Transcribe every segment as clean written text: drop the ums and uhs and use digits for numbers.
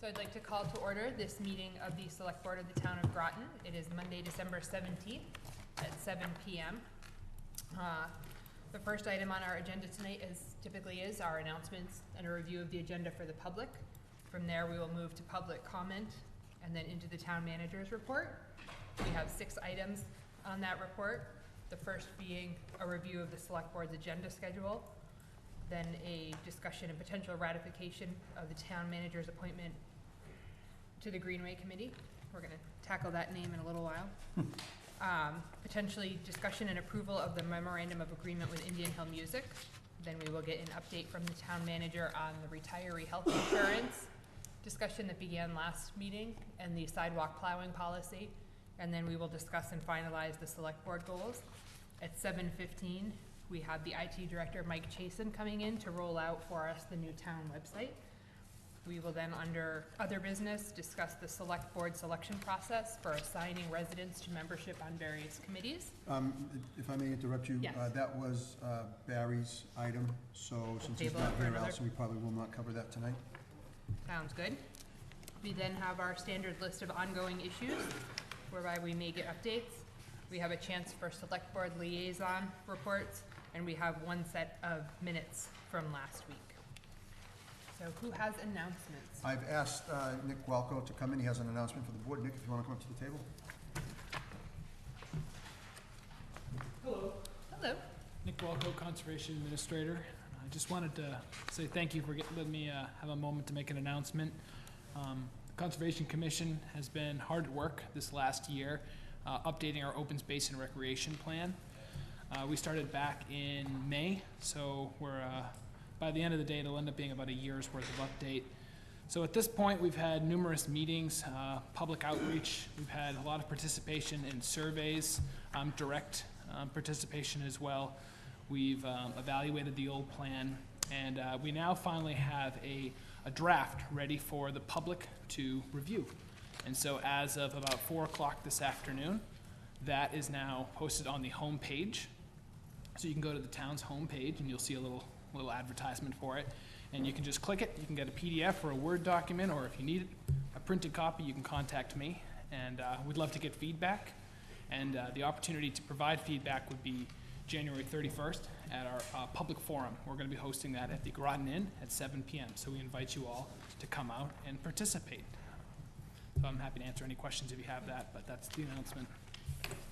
So I'd like to call to order this meeting of the Select Board of the Town of Groton. It is Monday, December 17th at 7 p.m. The first item on our agenda tonight, as typically is, our announcements and a review of the agenda for the public. From there, we will move to public comment and then into the town manager's report. We have 6 items on that report. The first being a review of the Select Board's agenda schedule, then a discussion and potential ratification of the town manager's appointment to the Greenway Committee. We're gonna tackle that name in a little while. Potentially discussion and approval of the memorandum of agreement with Indian Hill Music. Then we will get an update from the town manager on the retiree health insurance discussion that began last meeting and the sidewalk plowing policy. And then we will discuss and finalize the select board goals. At 7:15, we have the IT director, Mike Chasen, coming in to roll out for us the new town website. We will then, under other business, discuss the select board selection process for assigning residents to membership on various committees. If I may interrupt you, Yes. that was Barry's item, so since he's table not it for here, another- Allison, we probably will not cover that tonight. Sounds good. We then have our standard list of ongoing issues, whereby we may get updates. We have a chance for select board liaison reports, and we have one set of minutes from last week. So who has announcements? I've asked Nick Welko to come in. He has an announcement for the board. Nick, if you want to come up to the table. Hello. Hello. Nick Walco, Conservation Administrator. I just wanted to say thank you for letting me have a moment to make an announcement. The Conservation Commission has been hard at work this last year, updating our open space and recreation plan. We started back in May, so we're by the end of the day, it'll end up being about a year's worth of update. So at this point, we've had numerous meetings, public outreach. We've had a lot of participation in surveys, direct participation as well. We've evaluated the old plan, and we now finally have a draft ready for the public to review. And so as of about 4 o'clock this afternoon, that is now posted on the home page. So you can go to the town's homepage and you'll see a little advertisement for it. And you can just click it. You can get a PDF or a Word document, or if you need a printed copy, you can contact me. And we'd love to get feedback. And the opportunity to provide feedback would be January 31st at our public forum. We're going to be hosting that at the Groton Inn at 7 p.m. So we invite you all to come out and participate. So I'm happy to answer any questions if you have that, but that's the announcement.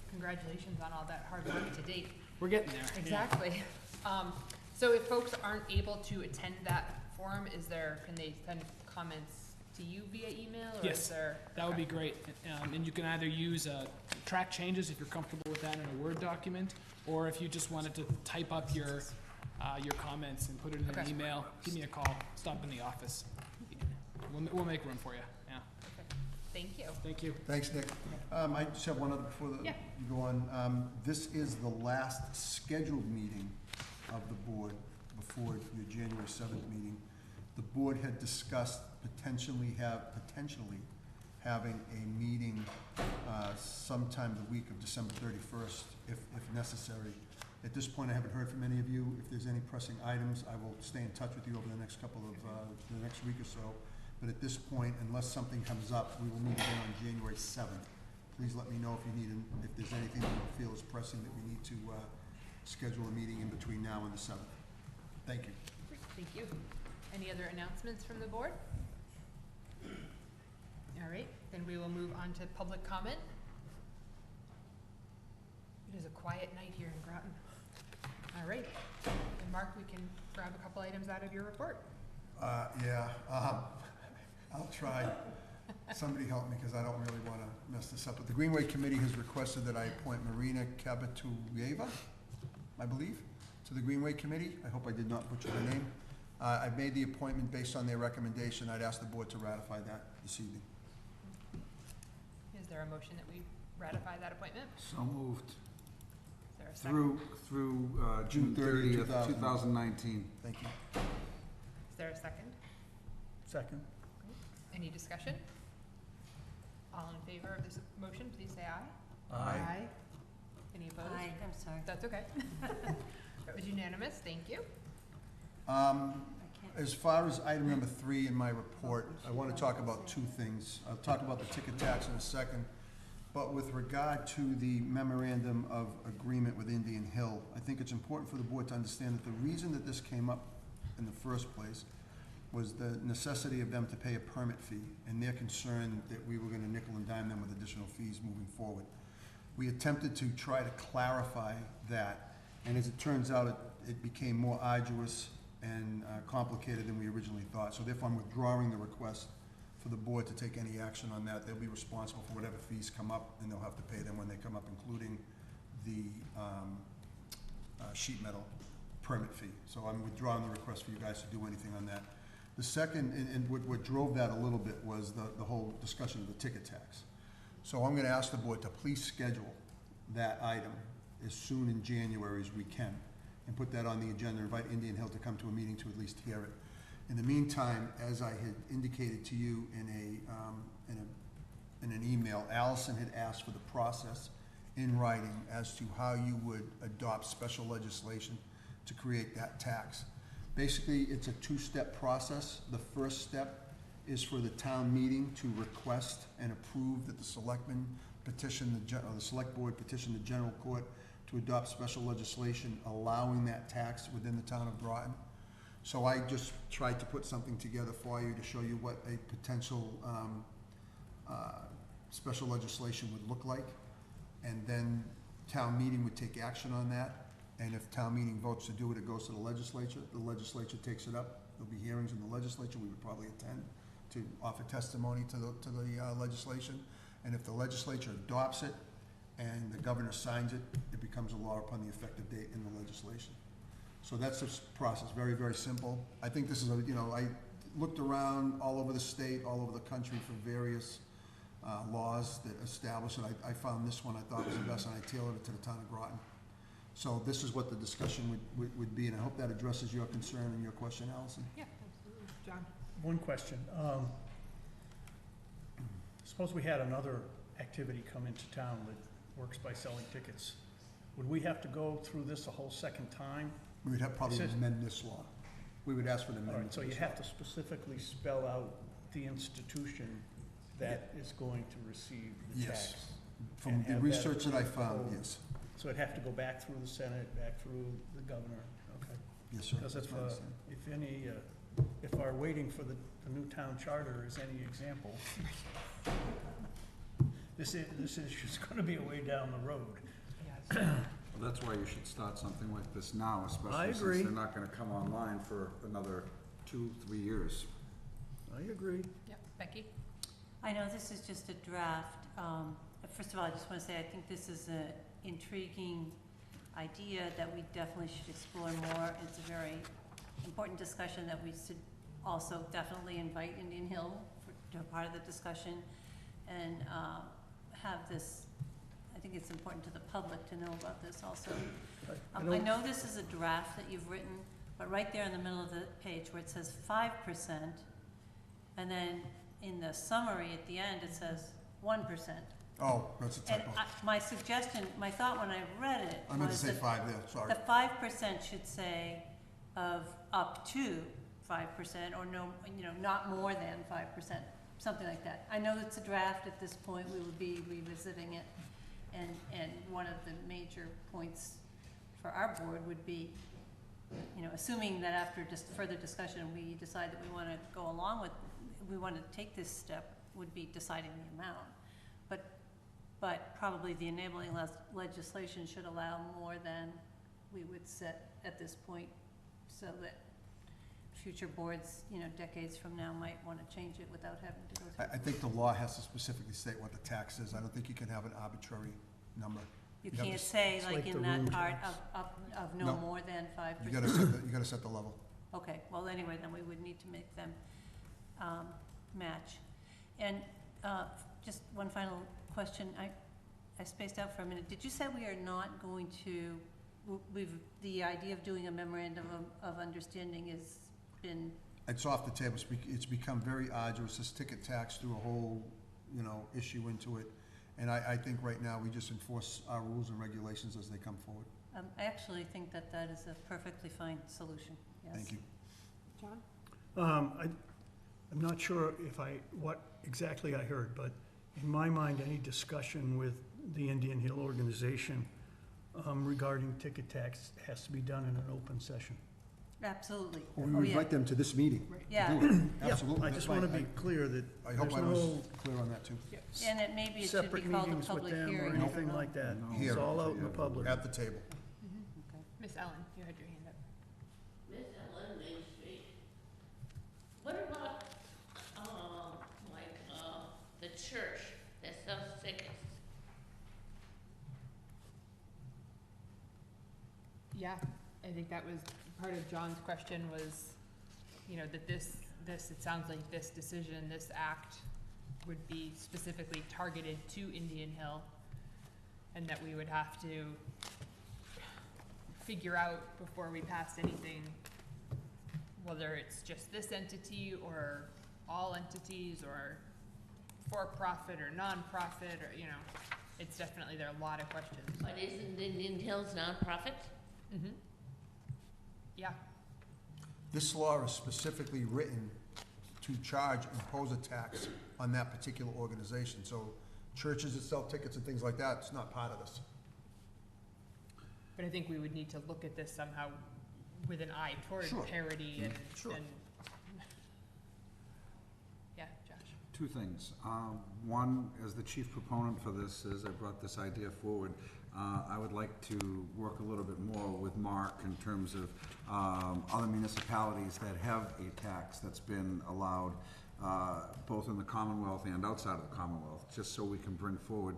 Congratulations on all that hard work to date. We're getting there. Exactly. So if folks aren't able to attend that forum, can they send comments to you via email? Or Yes, is there, that would be great. And you can either use track changes if you're comfortable with that in a Word document, or if you just wanted to type up your comments and put it in an Okay. email, give me a call, stop in the office. We'll make room for you, yeah. Okay. Thank you. Thank you. Thanks, Nick. I just have one other before Yeah. you go on. This is the last scheduled meeting of the board before your January 7th meeting. The board had discussed potentially having a meeting sometime the week of December 31st, if necessary. At this point, I haven't heard from any of you. If there's any pressing items, I will stay in touch with you over the next the next week or so. But at this point, unless something comes up, we will meet again on January 7th. Please let me know if there's anything that you feel is pressing that we need to schedule a meeting in between now and the 7th. Thank you. Great, thank you. Any other announcements from the board? All right, then we will move on to public comment. It is a quiet night here in Groton. All right, and Mark, we can grab a couple items out of your report. Yeah, I'll try. Somebody help me, because I don't really want to mess this up. But the Greenway Committee has requested that I appoint Marina Cabatuyeva, I believe, to the Greenway Committee. I hope I did not butcher her name. I've made the appointment based on their recommendation. I'd ask the board to ratify that this evening. Is there a motion that we ratify that appointment? So moved. Is there a second? Through June June 30th, 30th, 2019. Thank you. Is there a second? Second. Any discussion? All in favor of this motion, please say aye. Aye. Any opposed? Aye, I'm sorry. That's okay. That was unanimous, thank you. I can't As far as item number 3 in my report, I want to talk about 2 things. I'll talk about the ticket tax in a second, but with regard to the memorandum of agreement with Indian Hill, I think it's important for the board to understand that the reason that this came up in the first place was the necessity of them to pay a permit fee, and their concern that we were gonna nickel and dime them with additional fees moving forward. We attempted to try to clarify that, and as it turns out, it became more arduous and complicated than we originally thought. So therefore, I'm withdrawing the request for the board to take any action on that. They'll be responsible for whatever fees come up, and they'll have to pay them when they come up, including the sheet metal permit fee. So I'm withdrawing the request for you guys to do anything on that. The second, and what drove that a little bit was the whole discussion of the ticket tax. So I'm gonna ask the board to please schedule that item as soon in January as we can, and put that on the agenda, invite Indian Hill to come to a meeting to at least hear it. In the meantime, as I had indicated to you in an email, Allison had asked for the process in writing as to how you would adopt special legislation to create that tax. Basically, it's a 2-step process. The first step is for the town meeting to request and approve that the selectmen petition, the select board petition the general court to adopt special legislation allowing that tax within the town of Groton. So I just tried to put something together for you to show you what a potential special legislation would look like. And then town meeting would take action on that. And if town meeting votes to do it, it goes to the legislature takes it up. There'll be hearings in the legislature, we would probably attend to offer testimony to the legislation. And if the legislature adopts it and the governor signs it, it becomes a law upon the effective date in the legislation. So that's the process, very, very simple. I think this is I looked around all over the state, all over the country for various laws that establish it. I found this one I thought was the best, and I tailored it to the town of Groton. So this is what the discussion would be, and I hope that addresses your concern and your question, Allison. Yeah, absolutely. John? One question. Suppose we had another activity come into town that works by selling tickets. Would we have to go through this a whole second time? We would have probably It says- amend this law. We would ask for the All amendment. right, so you have to specifically spell out the institution that is going to receive the Yes. tax. From and the have research that I approved found, before. yes. So it'd have to go back through the Senate, back through the governor, okay? Yes, sir. Because That's my understanding. if our waiting for the new town charter is any example, this issue's gonna be a way down the road. Yeah. Well, that's why you should start something like this now, I especially since agree. they're not gonna come online for another 2-3 years. I agree. Yep. Becky? I know this is just a draft. First of all, I just want to say I think this is an intriguing idea that we definitely should explore more. It's a very important discussion that we should also definitely invite Indian Hill to a part of the discussion and have this. I think it's important to the public to know about this also. I know this is a draft that you've written, but right there in the middle of the page where it says 5%, and then in the summary at the end, it says 1%. Oh, that's a And typo. my suggestion, my thought when I read it I meant to was say that 5 there, sorry. the 5% should say of up to 5%, or no, not more than 5%, something like that. I know it's a draft at this point, we would be revisiting it, and one of the major points for our board would be, assuming that after just further discussion, we decide that we wanna go along with, we wanna take this step, would be deciding the amount. But probably the enabling legislation should allow more than we would set at this point, so that future boards, decades from now might wanna change it without having to go through. I think the law has to specifically state what the tax is. I don't think you can have an arbitrary number. You you have can't to say, it's like like in the that room part tax. of no No. more than 5%. You gotta set the level. Okay, well, anyway, then we would need to make them match. And just one final question, I spaced out for a minute. Did you say we are not going to, the idea of doing a memorandum of understanding has been, It's off the table. It's become very arduous. This ticket tax threw a whole, issue into it. And I think right now we just enforce our rules and regulations as they come forward. I actually think that that is a perfectly fine solution, yes. Thank you. John? I'm not sure what exactly I heard, but in my mind, any discussion with the Indian Hill organization regarding ticket tax has to be done in an open session. Absolutely. Or Oh, we yeah. invite them to this meeting. Yeah. to do it. Yeah, Absolutely. I just want to be clear that I hope there's I was no clear on that too. And maybe it should be separate called a meetings with public them or hearing. I don't anything know. like that. No. It's Here. all out in the public. At the table. Okay. Miss Ellen, you had your hand up. Miss Ellen, Main Street. What about, the church that sells tickets? Yeah, I think that was part of John's question was, you know, that this, it sounds like this decision, this act would be specifically targeted to Indian Hill, and that we would have to figure out before we passed anything, whether it's just this entity or all entities or for-profit or non-profit, or, you know, it's definitely, there are a lot of questions. But isn't Indian Hills nonprofit? Mm-hmm. Yeah, This law is specifically written to impose a tax on that particular organization. So churches that sell tickets and things like that, it's not part of this. but I think we would need to look at this somehow with an eye toward Sure. parity and, Sure. and, yeah, Josh. Two things. One, as the chief proponent for this, as I brought this idea forward, I would like to work a little bit more with Mark in terms of other municipalities that have a tax that's been allowed, both in the Commonwealth and outside of the Commonwealth, just so we can bring forward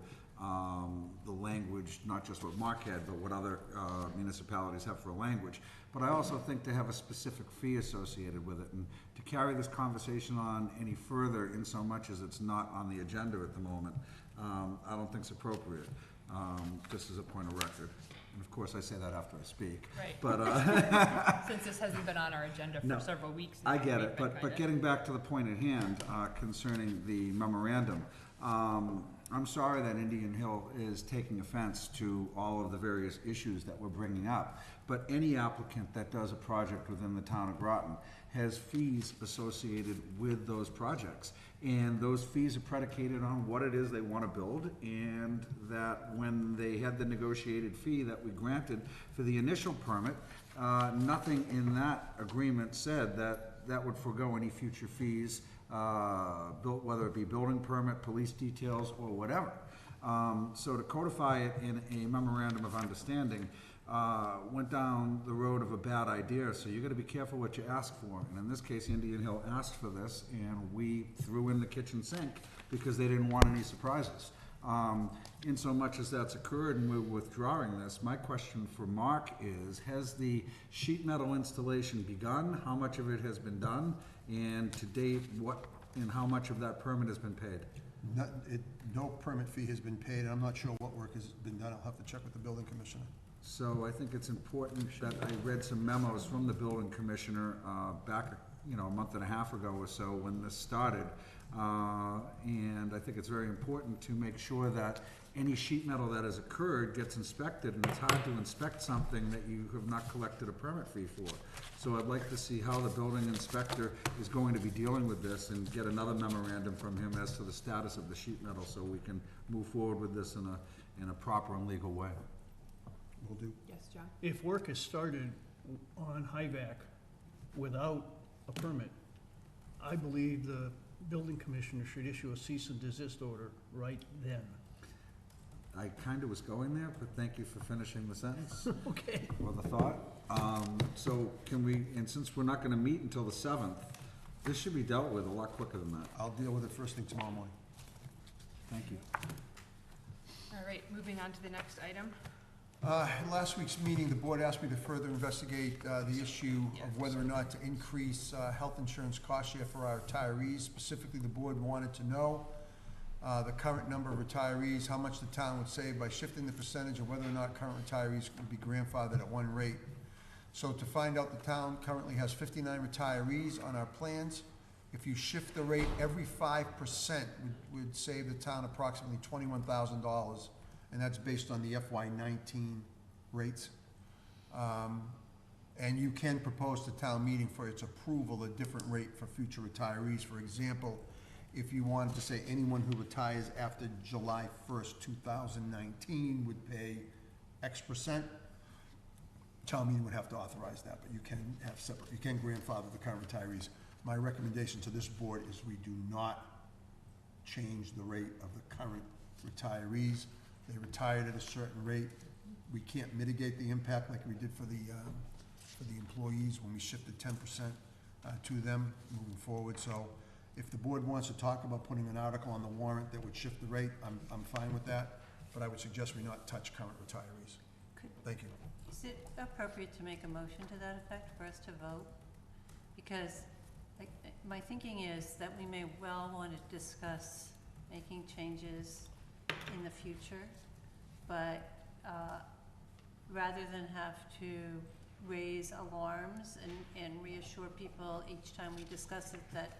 the language, not just what Mark had, but what other municipalities have for a language. But I also think to have a specific fee associated with it, and to carry this conversation on any further in so much as it's not on the agenda at the moment, I don't think it's appropriate, just as a point of record. And of course, I say that after I speak. Right. But, Since this hasn't been on our agenda No, for several weeks. I now, get we've it, been but kinda- getting back to the point at hand, concerning the memorandum, I'm sorry that Indian Hill is taking offense to all of the various issues that we're bringing up, but any applicant that does a project within the town of Groton has fees associated with those projects. And those fees are predicated on what it is they want to build, and that when they had the negotiated fee that we granted for the initial permit, nothing in that agreement said that that would forego any future fees, whether it be building permit, police details, or whatever. So to codify it in a memorandum of understanding, went down the road of a bad idea, so you gotta be careful what you ask for. And in this case, Indian Hill asked for this, and we threw in the kitchen sink because they didn't want any surprises. In so much as that's occurred and we're withdrawing this, my question for Mark is, has the sheet metal installation begun? How much of it has been done? And to date, what and how much of that permit has been paid? No permit fee has been paid, and I'm not sure what work has been done. I'll have to check with the building commissioner. So I think it's important that I read some memos from the building commissioner back, a month and a half ago or so when this started. And I think it's very important to make sure that any sheet metal that has occurred gets inspected, and it's hard to inspect something that you have not collected a permit fee for. So I'd like to see how the building inspector is going to be dealing with this and get another memorandum from him as to the status of the sheet metal, so we can move forward with this in a proper and legal way. Will do. Yes, John? If work is started on HIVAC without a permit, I believe the building commissioner should issue a cease and desist order right then. I kind of was going there, but thank you for finishing the sentence Okay. or the thought. So can we, and since we're not gonna meet until the 7th, this should be dealt with a lot quicker than that. I'll deal with it first thing tomorrow morning. Thank you. All right, moving on to the next item. In last week's meeting, the board asked me to further investigate the issue of whether or not to increase health insurance cost share for our retirees. Specifically, the board wanted to know the current number of retirees, how much the town would save by shifting the percentage, and whether or not current retirees would be grandfathered at one rate. So to find out, the town currently has 59 retirees on our plans. If you shift the rate, every 5% would save the town approximately $21,000, and that's based on the FY19 rates. And you can propose to town meeting for its approval a different rate for future retirees. For example, if you wanted to say anyone who retires after July 1st, 2019 would pay X percent, town meeting would have to authorize that, but you can have separate, you can grandfather the current retirees. My recommendation to this board is we do not change the rate of the current retirees. They retired at a certain rate. We can't mitigate the impact like we did for the employees when we shifted 10% to them moving forward. So if the board wants to talk about putting an article on the warrant that would shift the rate, I'm fine with that, but I would suggest we not touch current retirees. Thank you. Is it appropriate to make a motion to that effect for us to vote? Because my thinking is that we may well want to discuss making changes in the future, but rather than have to raise alarms and reassure people each time we discuss it that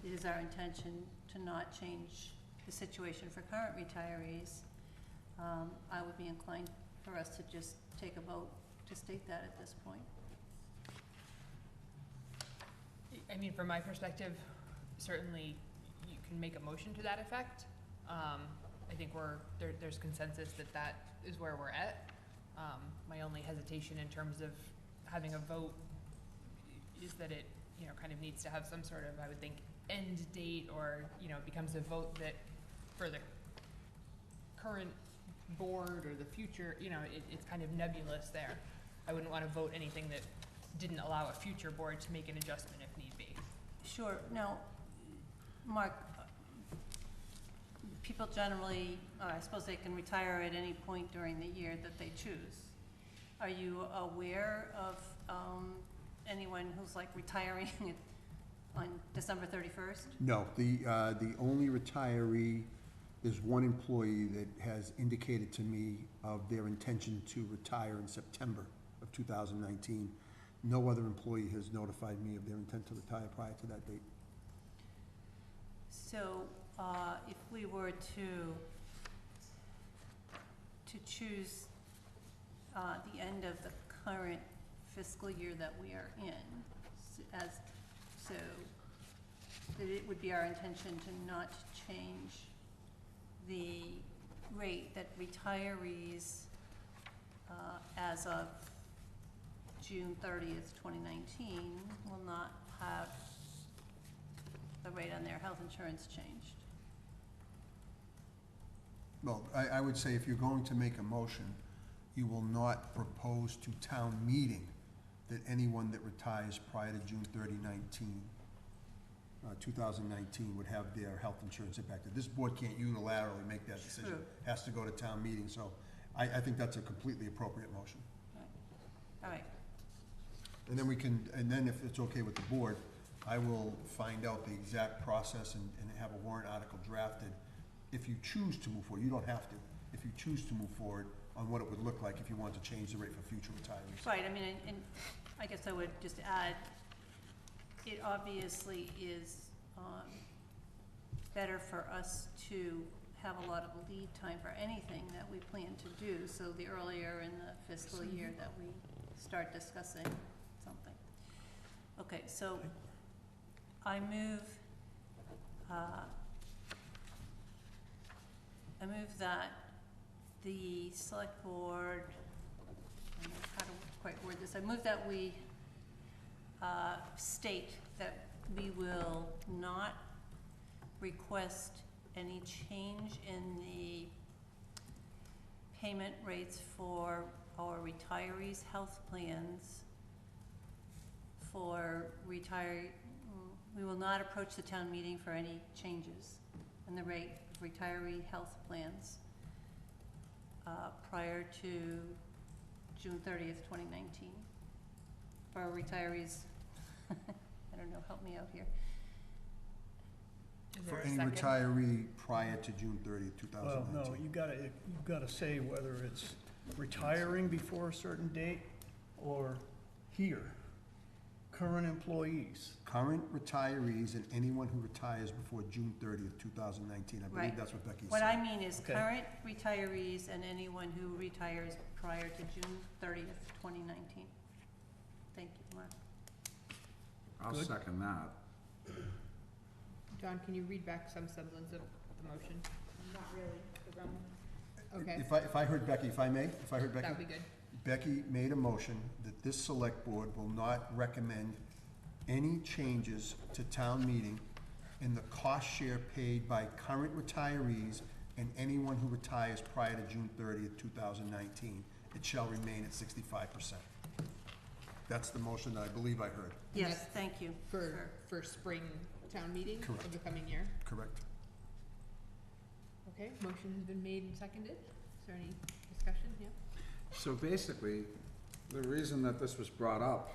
it is our intention to not change the situation for current retirees, I would be inclined for us to just take a vote to state that at this point. I mean, from my perspective, certainly you can make a motion to that effect. I think there's consensus that is where we're at. My only hesitation in terms of having a vote is that it, kind of needs to have some sort of, I would think, end date, or, becomes a vote that for the current board or the future, it's kind of nebulous there. I wouldn't want to vote anything that didn't allow a future board to make an adjustment if need be. Sure. Now, Mark, people generally, I suppose they can retire at any point during the year that they choose. Are you aware of anyone who's like retiring on December 31st? No, the only retiree, there's one employee that has indicated to me of their intention to retire in September of 2019. No other employee has notified me of their intent to retire prior to that date. So, if we were to choose the end of the current fiscal year that we are in, so that it would be our intention to not change the rate that retirees as of June 30th, 2019 will not have the rate on their health insurance changed. Well, I would say if you're going to make a motion, you will not propose to town meeting that anyone that retires prior to June 30, 2019 would have their health insurance impacted. This board can't unilaterally make that decision. True. It has to go to town meeting, so I think that's a completely appropriate motion. All right. And then if it's okay with the board, I will find out the exact process and have a warrant article drafted. If you choose to move forward, you don't have to, if you choose to move forward on what it would look like if you want to change the rate for future retirees. Right, I mean, and I guess I would just add, it obviously is better for us to have a lot of lead time for anything that we plan to do, so the earlier in the fiscal year that we start discussing something. Okay, so I move that the select board, I don't know how to quite word this, I move that we state that we will not request any change in the payment rates for our retirees' health plans for we will not approach the town meeting for any changes in the rate of retiree health plans prior to June 30th, 2019. For our retirees, I don't know, help me out here. Is there For a any second? retiree prior to June 30th, 2019. Well, no, you've gotta say whether it's retiring before a certain date or here, current employees. Current retirees and anyone who retires before June 30th, 2019. I believe Right. that's what Becky's What saying. I mean is Okay. current retirees and anyone who retires prior to June 30th, 2019. Thank you, Mark. I'll Good. second that. John, can you read back some semblance of the motion? Not really, the Roman. Okay, If I heard Becky, if I may, if I heard Becky? that would be good. Becky made a motion that this select board will not recommend any changes to town meeting in the cost share paid by current retirees and anyone who retires prior to June 30th, 2019. It shall remain at 65%. That's the motion that I believe I heard. Yes, that's thank you. For spring town meeting Correct. of the coming year. Correct. Okay, motion has been made and seconded. Is there any discussion? Yeah? So basically, the reason that this was brought up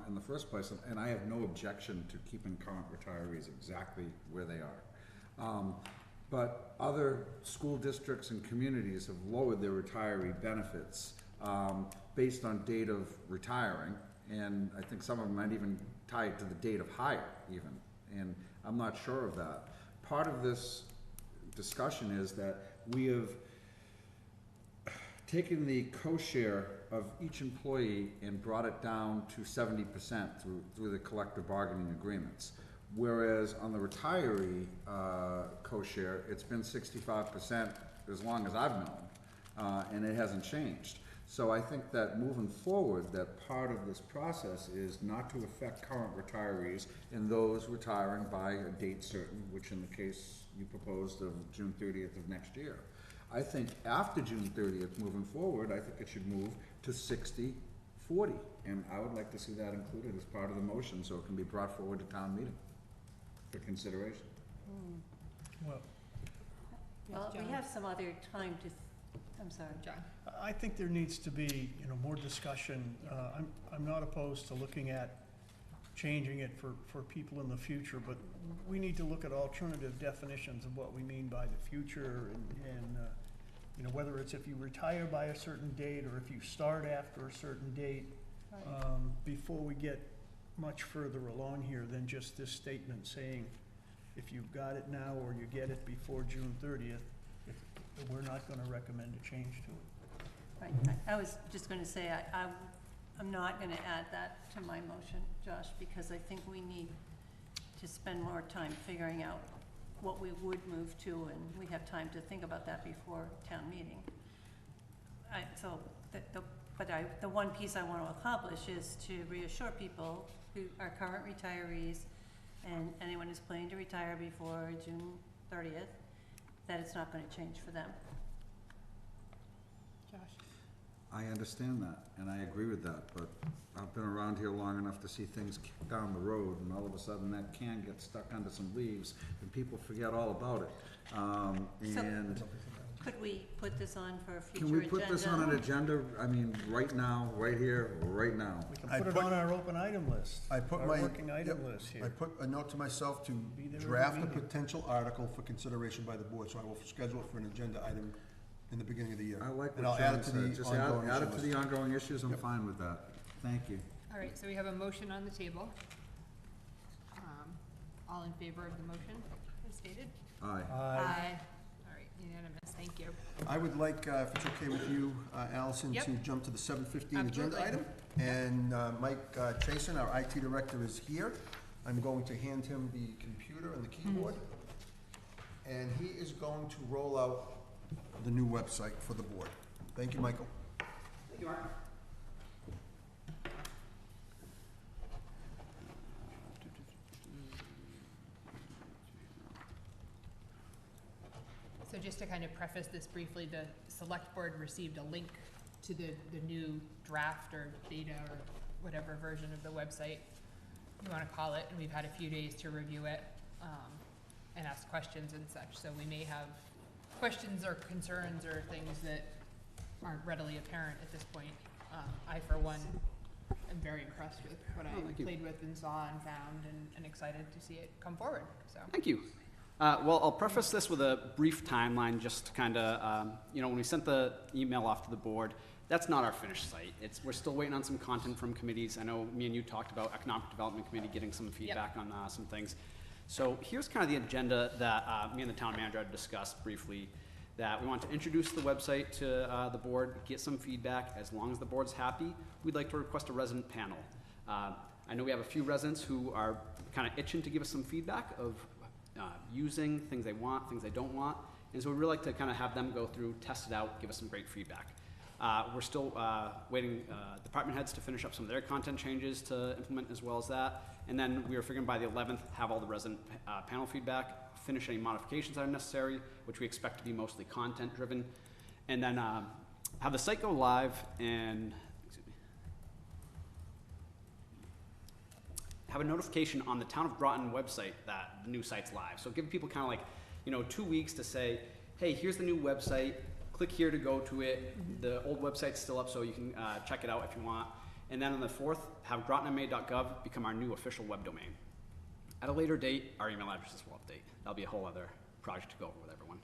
in the first place, and I have no objection to keeping current retirees exactly where they are. But other school districts and communities have lowered their retiree benefits based on date of retiring, and I think some of them might even tie it to the date of hire even, and I'm not sure of that. Part of this discussion is that we have taken the co-share of each employee and brought it down to 70% through the collective bargaining agreements. Whereas on the retiree co-share, it's been 65% as long as I've known, and it hasn't changed. So I think that moving forward, that part of this process is not to affect current retirees and those retiring by a date certain, which in the case you proposed of June 30th of next year. I think after June 30th, moving forward, I think it should move to 60-40. And I would like to see that included as part of the motion so it can be brought forward to town meeting for consideration. Well, Well, we John. have some other time to, I'm sorry. John? I think there needs to be, more discussion. I'm not opposed to looking at changing it for people in the future, but we need to look at alternative definitions of what we mean by the future and whether it's if you retire by a certain date or if you start after a certain date, before we get much further along here than just this statement saying, if you've got it now or you get it before June 30th, we're not gonna recommend a change to it. Right, I was just gonna say, I'm not gonna add that to my motion, Josh, because I think we need to spend more time figuring out what we would move to, and we have time to think about that before town meeting. The one piece I want to accomplish is to reassure people who are current retirees and anyone who's planning to retire before June 30th, that it's not gonna change for them. Josh? I understand that, and I agree with that, but I've been around here long enough to see things kick down the road, and all of a sudden that can get stuck under some leaves, and people forget all about it. And Could we put this on for a future can we agenda? put this on an agenda, I mean, right now, right here, right now? We can I put it put- on our open item list. I put our my. working item yep, list I here. put a note to myself to Be there every draft a meeting. potential article for consideration by the board, so I will schedule it for an agenda item in the beginning of the year. I like And what I'll add John it to said, the just ongoing add it issue to list. the ongoing issues, I'm Yep. fine with that, thank you. All right, so we have a motion on the table. All in favor of the motion as stated? Aye. All right, unanimous, thank you. I would like, if it's okay with you, Allison, Yep. to jump to the 7:15 agenda Absolutely. item. And Mike Chason, our IT director, is here. I'm going to hand him the computer and the keyboard. And he is going to roll out the new website for the board. Thank you, Michael. Thank you, Mark. So just to kind of preface this briefly, the select board received a link to the new draft or beta or whatever version of the website you wanna call it, and we've had a few days to review it, and ask questions and such, so we may have questions or concerns or things that aren't readily apparent at this point. I, for one, am very impressed with what I thank you. played with and saw and found, and excited to see it come forward, so. Thank you. Well, I'll preface this with a brief timeline, just to kind of, when we sent the email off to the board, that's not our finished site. We're still waiting on some content from committees. I know me and you talked about Economic Development Committee getting some feedback on some things. So here's kind of the agenda that me and the town manager had discussed briefly, that we want to introduce the website to the board, get some feedback. As long as the board's happy, we'd like to request a resident panel. I know we have a few residents who are kind of itching to give us some feedback of using things they want, things they don't want, and so we'd really like to kind of have them go through, test it out, give us some great feedback. We're still waiting department heads to finish up some of their content changes to implement as well as that, and then we were figuring by the 11th have all the resident panel feedback, finish any modifications that are necessary, which we expect to be mostly content driven, and then have the site go live and have a notification on the Town of Groton website that the new site's live. So give people kind of like, 2 weeks to say, hey, here's the new website, click here to go to it. The old website's still up, so you can check it out if you want. And then on the 4th, have grotonma.gov become our new official web domain. At a later date, our email addresses will update. That'll be a whole other project to go over with everyone.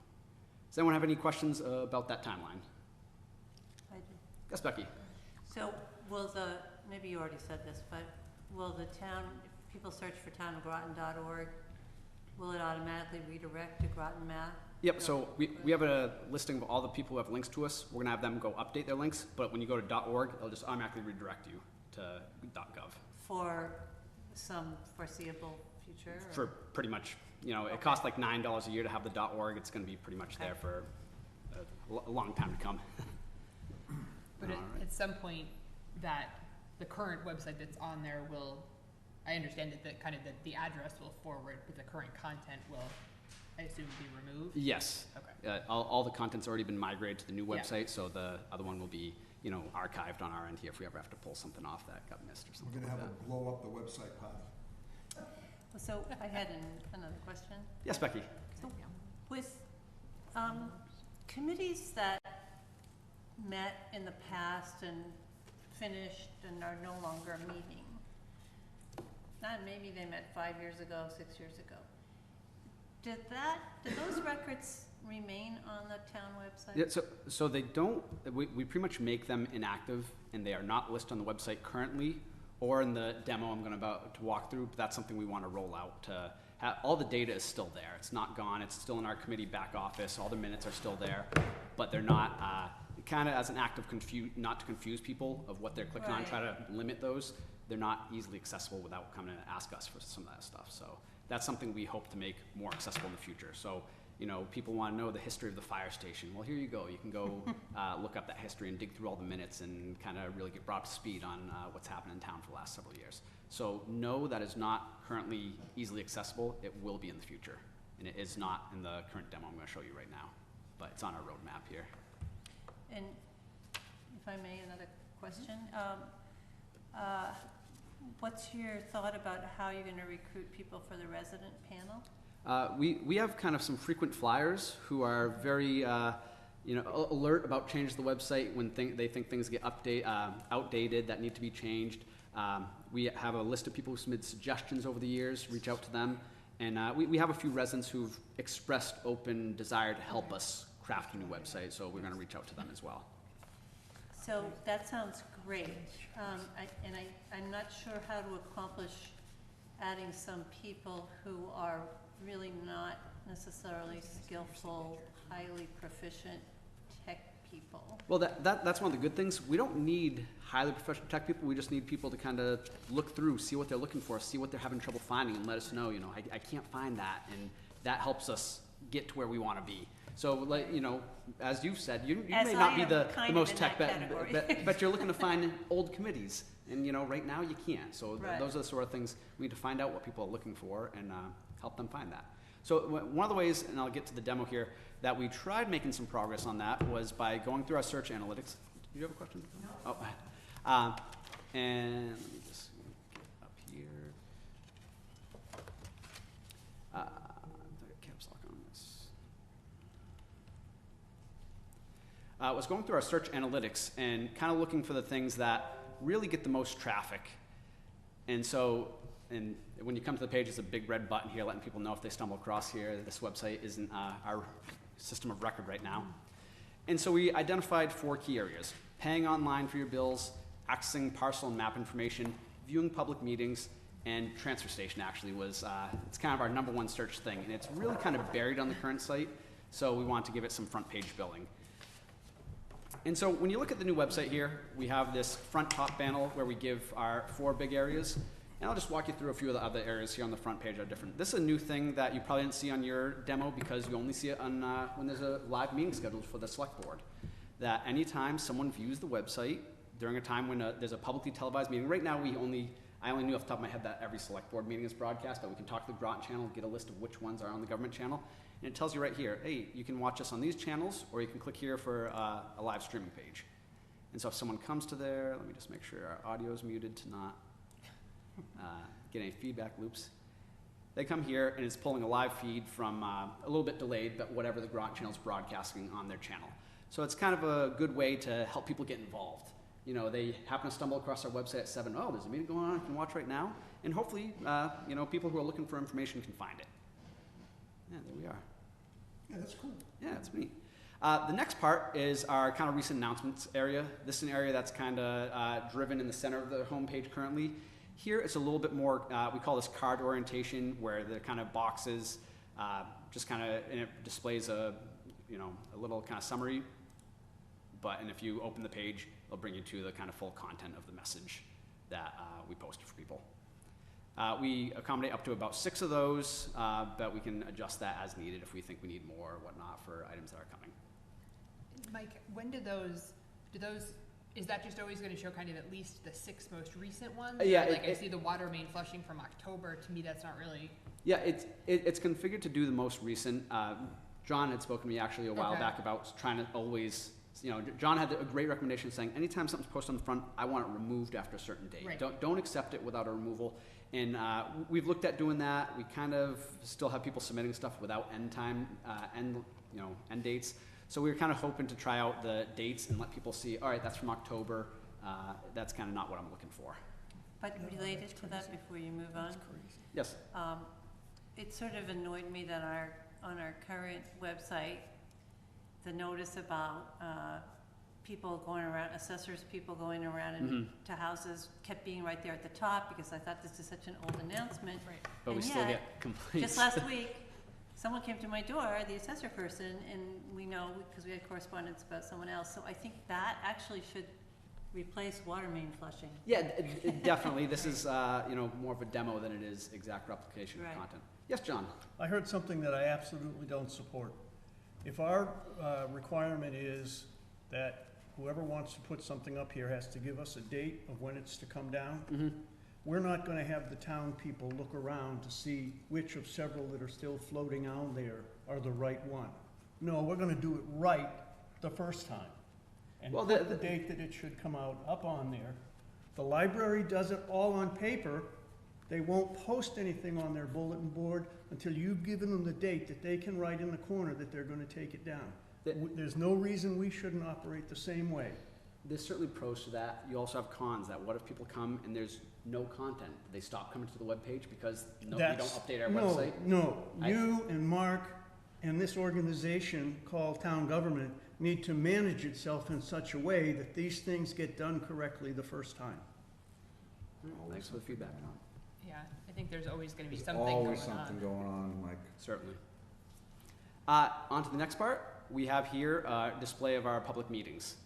Does anyone have any questions about that timeline? I do. Yes, Becky? So will maybe you already said this, but will the town, if people search for townofgroton.org, will it automatically redirect to Groton Math? Yep, so we have a listing of all the people who have links to us. We're gonna have them go update their links, but when you go to .org, it'll just automatically redirect you to .gov. For some foreseeable future? Or? For pretty much, it costs like $9 a year to have the .org. It's gonna be pretty much there for a long time to come. But at some point, that the current website that's on there will, I understand that the address will forward, but the current content will, I assume, be removed? Yes. Okay. All the content's already been migrated to the new Yeah. website, so the other one will be, archived on our end here if we ever have to pull something off that got missed or We're something gonna like have that. a blow up the website pod. So I had another question. Yes, Becky? So with committees that met in the past and finished and are no longer meeting, maybe they met 5 years ago, 6 years ago, did those records remain on the town website? Yeah, so they don't, we pretty much make them inactive, and they are not listed on the website currently, or in the demo I'm about to walk through, but that's something we want to roll out to have, all the data is still there. It's not gone, it's still in our committee back office, all the minutes are still there, but they're not, kind of as an act of not to confuse people of what they're clicking on, try to limit those. They're not easily accessible without coming to ask us for some of that stuff. So that's something we hope to make more accessible in the future. So, people want to know the history of the fire station. Well, here you go. You can go look up that history and dig through all the minutes and kind of really get brought up to speed on what's happened in town for the last several years. So no, that is not currently easily accessible. It will be in the future. And it is not in the current demo I'm going to show you right now. But it's on our roadmap here. And if I may, another question. What's your thought about how you're going to recruit people for the resident panel? We have kind of some frequent flyers who are very alert about changes to the website when they think things get outdated that need to be changed. We have a list of people who submit suggestions over the years, reach out to them, and we have a few residents who've expressed open desire to help us craft a new website, so we're going to reach out to them as well. So that sounds great, I'm not sure how to accomplish adding some people who are really not necessarily skillful, highly proficient tech people. Well, that's one of the good things. We don't need highly professional tech people. We just need people to kind of look through, see what they're looking for, see what they're having trouble finding, and let us know, I can't find that, and that helps us get to where we want to be. So, as you've said, you may not be the most tech, but you're looking to find old committees, and right now you can't. So those are the sort of things we need to find out what people are looking for and help them find that. So one of the ways, and I'll get to the demo here, that we tried making some progress on that was by going through our search analytics. Do you have a question? No. Oh, and let me just get up here. Caps lock on this. Was going through our search analytics and kind of looking for the things that really get the most traffic. And so, and when you come to the page, there's a big red button here letting people know if they stumble across here, this website isn't our system of record right now. And so we identified 4 key areas: paying online for your bills, accessing parcel and map information, viewing public meetings, and transfer station actually was, it's kind of our #1 search thing. And it's really kind of buried on the current site, so we want to give it some front page billing. And so when you look at the new website here, we have this front top panel where we give our 4 big areas. And I'll just walk you through a few of the other areas here on the front page that are different. This is a new thing that you probably didn't see on your demo because you only see it on when there's a live meeting scheduled for the select board. That anytime someone views the website during a time when there's a publicly televised meeting, right now I only knew off the top of my head that every select board meeting is broadcast, but we can talk to the Groton channel, get a list of which ones are on the government channel. And it tells you right here, hey, you can watch us on these channels, or you can click here for a live streaming page. And so if someone comes to there, let me just make sure our audio is muted to not get any feedback loops. They come here and it's pulling a live feed from a little bit delayed, but whatever the Groton channel is broadcasting on their channel. So it's kind of a good way to help people get involved. You know, they happen to stumble across our website at 7, oh, there's a meeting going on, you can watch right now. And hopefully, you know, people who are looking for information can find it. Yeah, there we are. Yeah, that's cool. Yeah, it's neat. The next part is our kind of recent announcements area. This is an area that's kind of driven in the center of the homepage currently. Here it's a little bit more, we call this card orientation, where the kind of boxes just kind of, and it displays a little kind of summary button. If you open the page, it'll bring you to the kind of full content of the message that we posted for people. We accommodate up to about 6 of those, but we can adjust that as needed if we think we need more or whatnot for items that are coming. Mike, when is that just always gonna show kind of at least the 6 most recent ones? Yeah, Like I see the water main flushing from October, to me that's not really. Yeah, it's configured to do the most recent. John had spoken to me actually a while Okay. back about trying to always, John had a great recommendation saying anytime something's posted on the front, I want it removed after a certain date. Right. Don't accept it without a removal. And we've looked at doing that. We kind of still have people submitting stuff without end time, end dates. So we were kind of hoping to try out the dates and let people see, all right, that's from October. That's kind of not what I'm looking for. But related to that, before you move on, Yes. it sort of annoyed me that on our current website, the notice about assessors people going around and to houses kept being right there at the top, because I thought this is such an old announcement. Right. But we And still yet, get complaints. Just last week, someone came to my door, the assessor person, and we know, because we had correspondence about someone else, so I think that actually should replace water main flushing. Yeah, definitely. This is more of a demo than it is exact replication of Right. content. Yes, John. I heard something that I absolutely don't support. If our requirement is that whoever wants to put something up here has to give us a date of when it's to come down, we're not gonna have the town people look around to see which of several that are still floating out there are the right one. No, we're gonna do it right the first time. And Well, put the date that it should come out up on there. The library does it all on paper. They won't post anything on their bulletin board until you've given them the date that they can write in the corner that they're gonna take it down. There's no reason we shouldn't operate the same way. There's certainly pros to that. You also have cons. That what if people come and there's no content? They stop coming to the webpage because we don't update our website? No, you and Mark and this organization called town government need to manage itself in such a way that these things get done correctly the first time. Thanks for the feedback. Yeah, I think there's always gonna be There's something always going something on. going on, Mike. Certainly. On to the next part. We have here a display of our public meetings.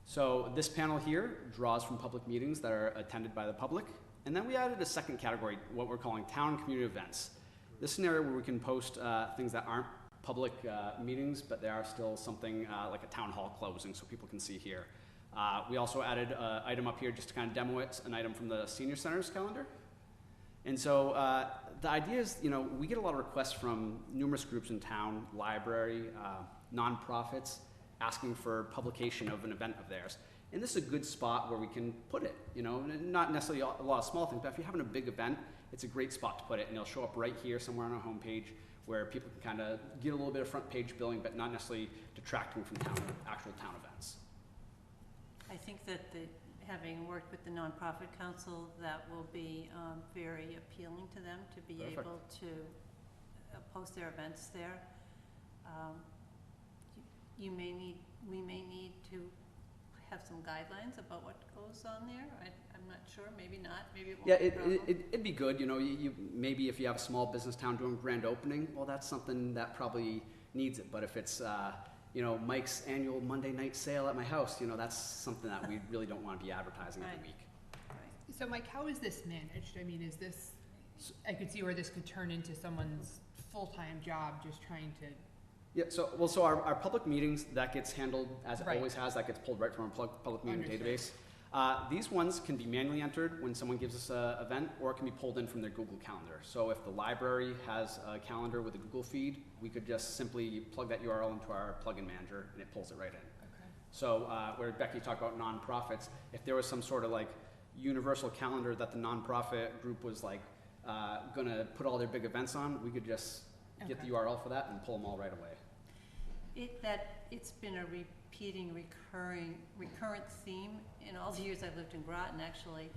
So this panel here draws from public meetings that are attended by the public. And then we added a second category, what we're calling town and community events. This is an area where we can post things that aren't public meetings, but they are still something like a town hall closing, so people can see here. We also added an item up here just to kind of demo it, an item from the senior center's calendar. And so the idea is, we get a lot of requests from numerous groups in town, library, nonprofits, asking for publication of an event of theirs. And this is a good spot where we can put it, not necessarily a lot of small things, but if you're having a big event, it's a great spot to put it, and it'll show up right here somewhere on our homepage where people can kind of get a little bit of front page billing, but not necessarily detracting from actual town events. I think that having worked with the nonprofit council, that will be very appealing to them to be Perfect. able to post their events there. We may need to have some guidelines about what goes on there. I'm not sure, maybe not, maybe it won't Yeah, be a problem. it'd be good, you maybe if you have a small business town doing grand opening, well, that's something that probably needs it. But if it's, you know, Mike's annual Monday night sale at my house, you know, that's something that we really don't want to be advertising every Right. week. So Mike, how is this managed? I mean, is this, I could see where this could turn into someone's full-time job, just trying to, Yeah, so our public meetings, that gets handled as it Right. always has, that gets pulled right from our public meeting Understood. database. These ones can be manually entered when someone gives us a event, or it can be pulled in from their Google Calendar. So if the library has a calendar with a Google feed, we could just simply plug that URL into our plugin manager and it pulls it right in. okay. So where Becky talked about nonprofits, if there was some sort of like universal calendar that the nonprofit group was like gonna put all their big events on, we could just get the Okay. URL for that and pull them all right away. It's been a recurrent theme in all the years I've lived in Groton, actually.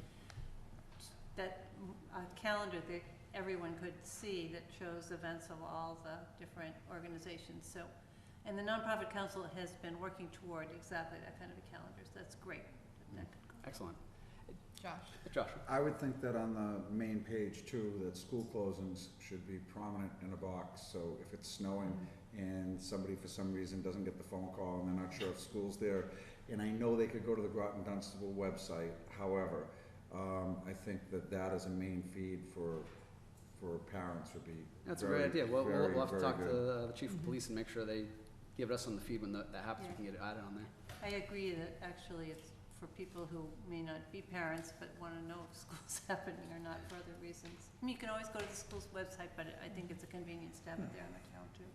That a calendar that everyone could see that shows events of all the different organizations, so. And the nonprofit council has been working toward exactly that kind of a calendar, so that's great. That could go. Excellent. Josh? Josh? I would think that on the main page too, that school closings should be prominent in a box, so if it's snowing and somebody for some reason doesn't get the phone call and they're not sure if school's there, and I know they could go to the Groton Dunstable website, however, I think that is a main feed for parents would be That's a very, great idea. We'll very, have to very talk to good. the chief of Mhm. police and make sure they give it us on the feed when that happens. Yeah. We can get it added on there. I agree that actually it's for people who may not be parents but want to know if school's happening or not for other reasons. I mean, you can always go to the school's website, but I think it's a convenience to have it there on the town too.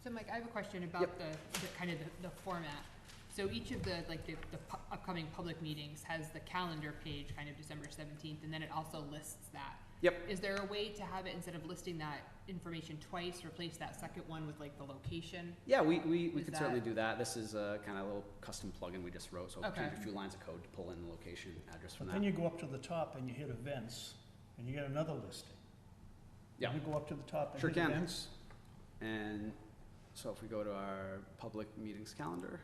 So Mike, I have a question about the kind of the format. So each of the, like, the upcoming public meetings has the calendar page, kind of December 17th, and then it also lists that. Yep. Is there a way to have it, instead of listing that information twice, replace that second one with like the location? Yeah, we Is could certainly that- do that. This is a kind of little custom plugin we just wrote, so we Okay. changed a few lines of code to pull in the location address from But that. then you go up to the top and you hit events, and you get another listing. Yeah. You go up to the top and Sure hit can. events. And so if we go to our public meetings calendar,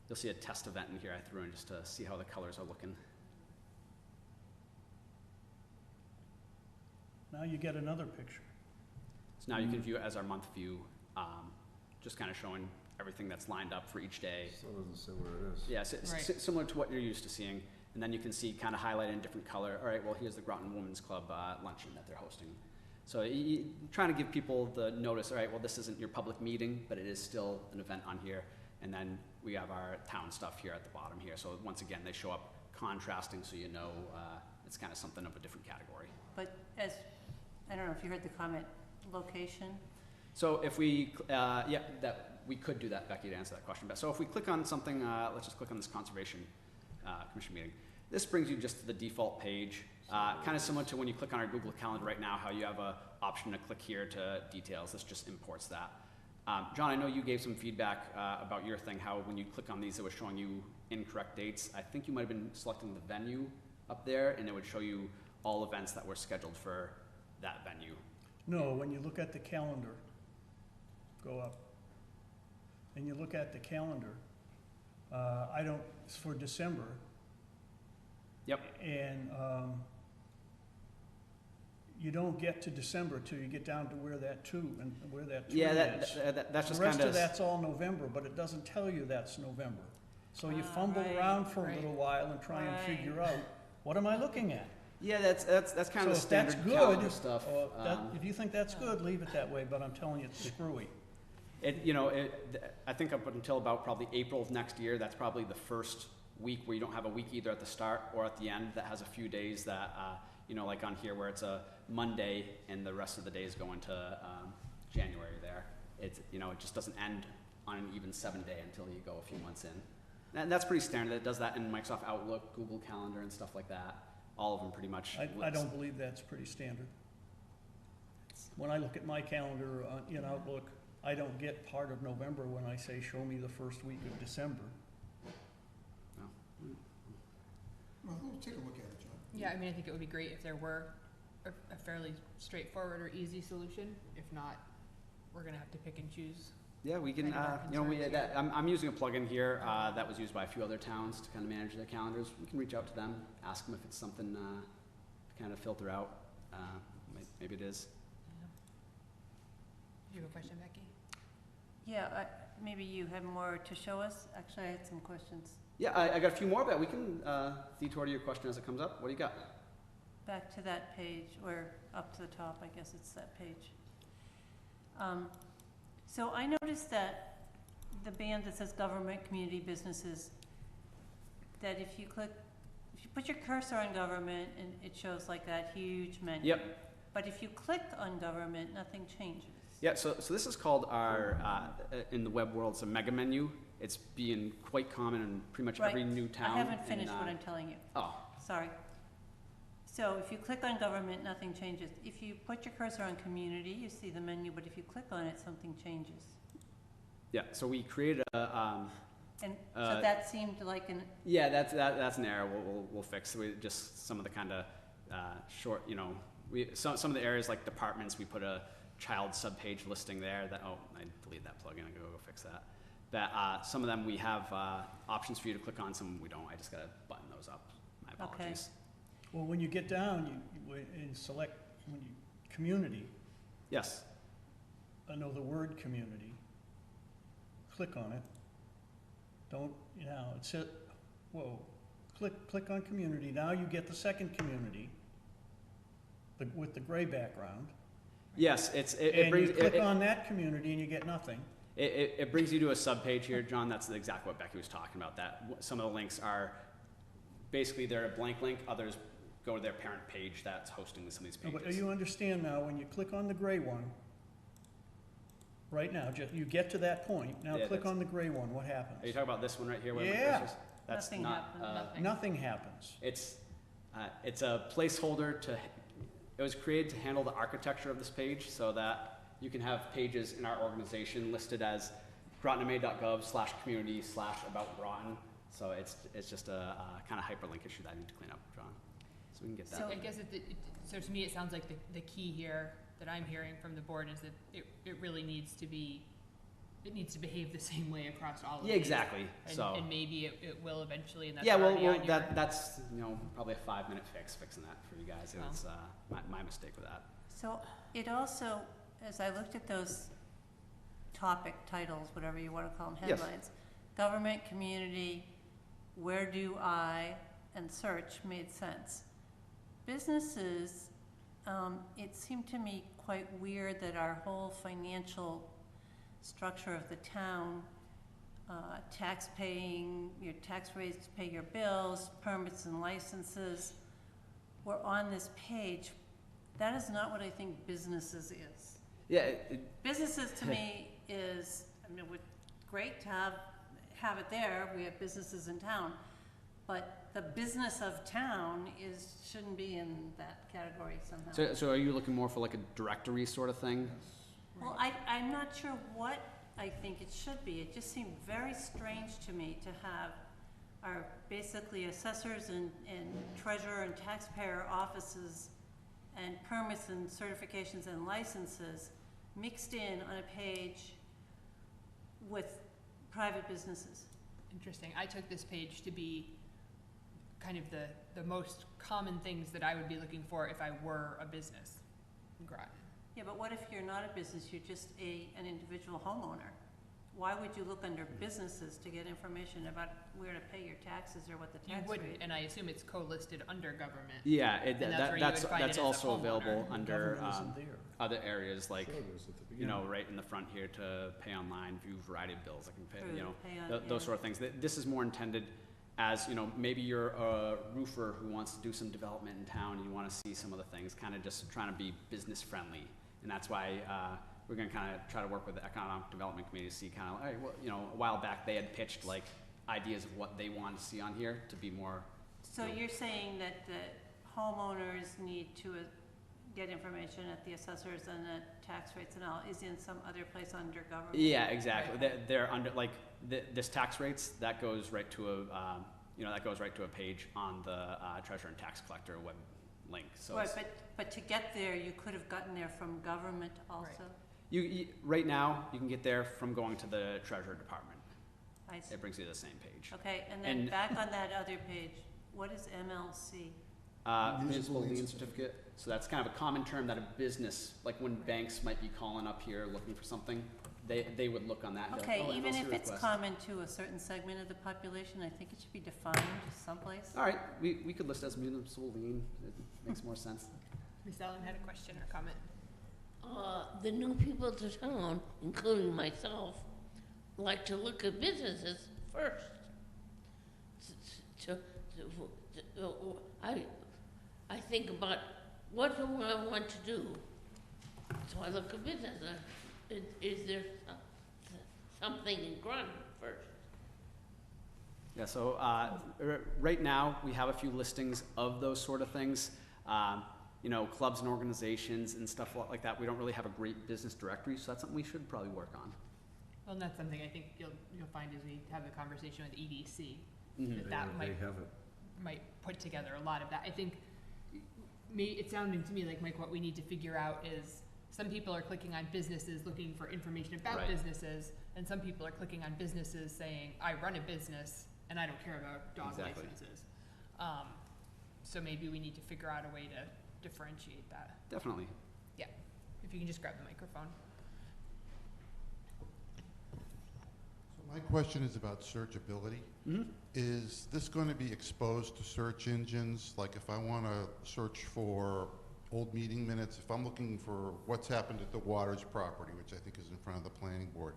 you'll see a test event in here I threw in just to see how the colors are looking. Now you get another picture. So now you can view it as our month view, just kind of showing everything that's lined up for each day. Still doesn't say where it is. Yeah, Right. similar to what you're used to seeing. And then you can see kind of highlighted in different color, all right, well, here's the Groton Women's Club luncheon that they're hosting. So trying to give people the notice, all right, well, this isn't your public meeting, but it is still an event on here. And then we have our town stuff here at the bottom here. So once again, they show up contrasting so you know it's kind of something of a different category. But as, I don't know if you heard the comment, location, So if we, we could do that, Becky, to answer that question. But so if we click on something, let's just click on this Conservation Commission meeting. This brings you just to the default page, kind of similar to when you click on our Google Calendar right now, how you have a option to click here to details. This just imports that. John, I know you gave some feedback about your thing, how when you click on these, it was showing you incorrect dates. I think you might have been selecting the venue up there, and it would show you all events that were scheduled for that venue. No, when you look at the calendar, go up, and you look at the calendar, it's for December. Yep. And, you don't get to December till you get down to where that two is. Yeah, that's just The rest kind of that's all November, but it doesn't tell you that's November. So you Ah, fumble right, around for a right. little while and try and Right. figure out, what am I looking at? Yeah, that's kind of the So if that's standard good, calendar stuff. If you think that's good, leave it that way, but I'm telling you, it's screwy. I think up until about probably April of next year, that's probably the first week where you don't have a week either at the start or at the end that has a few days that, like on here where it's a Monday and the rest of the days go into January there. It just doesn't end on an even 7-day until you go a few months in. And that's pretty standard. It does that in Microsoft Outlook, Google Calendar, and stuff like that. All of them pretty much. I don't believe that's pretty standard. When I look at my calendar in Outlook, I don't get part of November when I say, show me the first week of December. Well, we'll take a look at it, John. Yeah, I mean, I think it would be great if there were a fairly straightforward or easy solution. If not, we're gonna have to pick and choose. Yeah, we can, Kind of our concerns, yeah. I'm using a plugin here that was used by a few other towns to kind of manage their calendars. We can reach out to them, ask them if it's something to kind of filter out. Maybe it is. You have a question, Becky? Yeah, maybe you have more to show us. Actually, I had some questions. Yeah, I got a few more, but we can detour to your question as it comes up. What do you got? Back to that page, or up to the top, I guess it's that page. So I noticed that the band that says government, community, businesses, that if you put your cursor on government, and it shows like that huge menu. Yep. But if you click on government, nothing changes. Yeah, so this is called our, in the web world, it's a mega menu. It's being quite common in pretty much every new town. I haven't finished what I'm telling you. Oh, Sorry. So if you click on government, nothing changes. If you put your cursor on community, you see the menu, but if you click on it, something changes. yeah, so we created a, And so that seemed like an, yeah, that's an error we'll fix. We just, some of the kind of short, you know, some of the areas like departments, we put a child subpage listing there that, oh, I deleted that plugin, I go fix that. That some of them we have options for you to click on, some we don't. I just gotta button those up. My apologies. Well, when you get down, and select, community, Yes. I know the word community, click on it. Don't, it said, whoa, click on community, now you get the second community, with the gray background. Yes, it And brings you click on that community and you get nothing. it brings you to a subpage here, John. That's exactly what Becky was talking about. That some of the links are basically they're a blank link. Others go to their parent page that's hosting some of these No, pages. but you understand now, when you click on the gray one, right now, you get to that point, now Yeah, click on the gray one, what happens? Are you talking about this one right here? Where my Yeah. cursor's- That's Nothing not. happened, nothing. Nothing happens. It's a placeholder to. It was created to handle the architecture of this page, so that you can have pages in our organization listed as grotonma.gov/community/about Groton. So it's just a kind of hyperlink issue that I need to clean up, John. So we can get that. So- I guess so to me, it sounds like the key here that I'm hearing from the board is that it really needs to be, it needs to behave the same way across all of these. Yeah, exactly. And maybe it will eventually, and that's Yeah, already on your. that's probably a 5-minute fix fixing that for you guys. It Well. was my mistake with that. so it also, as I looked at those topic titles, whatever you want to call them, Yes. headlines, government, community, where do I, and search made sense. Businesses, it seemed to me quite weird that our whole financial structure of the town, tax paying, your tax rates to pay your bills, permits and licenses, were on this page. That is not what I think businesses is. Yeah, Businesses to me is, I mean, it would, great to have it there, we have businesses in town, but the business of town shouldn't be in that category somehow. so are you looking more for like a directory sort of thing? Well, I'm not sure what I think it should be. It just seemed very strange to me to have our basically assessors and treasurer and taxpayer offices and permits and certifications and licenses mixed in on a page with private businesses. Interesting. I took this page to be kind of the most common things that I would be looking for if I were a business in Groton. Yeah, but what if you're not a business, you're just an individual homeowner? Why would you look under businesses to get information about where to pay your taxes or what the You tax wouldn't, rate? and I assume it's co-listed under government. Yeah, And that's where you would find it as that's a also homeowner. available under Government isn't there. other areas like Sure, it was at the you know beginning. right in the front here to pay online, view variety of bills. I can pay True, you know pay on- those yeah. sort of things. This is more intended as maybe you're a roofer who wants to do some development in town and you want to see some of the things, kind of just trying to be business friendly, and that's why. We're going to kind of try to work with the Economic Development Committee to see kind of, hey, well, a while back they had pitched like ideas of what they wanted to see on here to be more. So you're saying that the homeowners need to get information at the assessors and the tax rates and all, is in some other place under government? Yeah, exactly. Right. They're under like this tax rates that goes right to a page on the treasurer and tax collector web link. So Right, it's- but to get there, you could have gotten there from government also? you right now you can get there from going to the treasurer department. I see. It brings you to the same page. Okay, and then And- back on that other page, what is MLC? Municipal lien certificate. So that's kind of a common term that a business, like when banks might be calling up here looking for something, they would look on that and go, Okay, oh, and even they'll if see a it's request. common to a certain segment of the population, I think it should be defined someplace. All right, we could list as municipal lien, it makes more sense. Ms. Ellen had a question or comment. The new people to town, including myself, like to look at businesses first. I think about what do I want to do? So I look at business. Is there something in Groton first? Yeah, so right now, we have a few listings of those sort of things. You know, clubs and organizations and stuff like that. We don't really have a great business directory, so that's something we should probably work on. Well, and that's something I think you'll find as we have the conversation with EDC, Mhm. that They have it. might put together a lot of that. I think it's sounding to me like, Mike, what we need to figure out is some people are clicking on businesses looking for information about Right. businesses, and some people are clicking on businesses saying, I run a business and I don't care about dog Exactly. licenses. So maybe we need to figure out a way to differentiate that. Definitely. If you can just grab the microphone. So my question is about searchability. Mhm. Is this going to be exposed to search engines? Like if I want to search for old meeting minutes, if I'm looking for what's happened at the Waters property, which I think is in front of the planning board,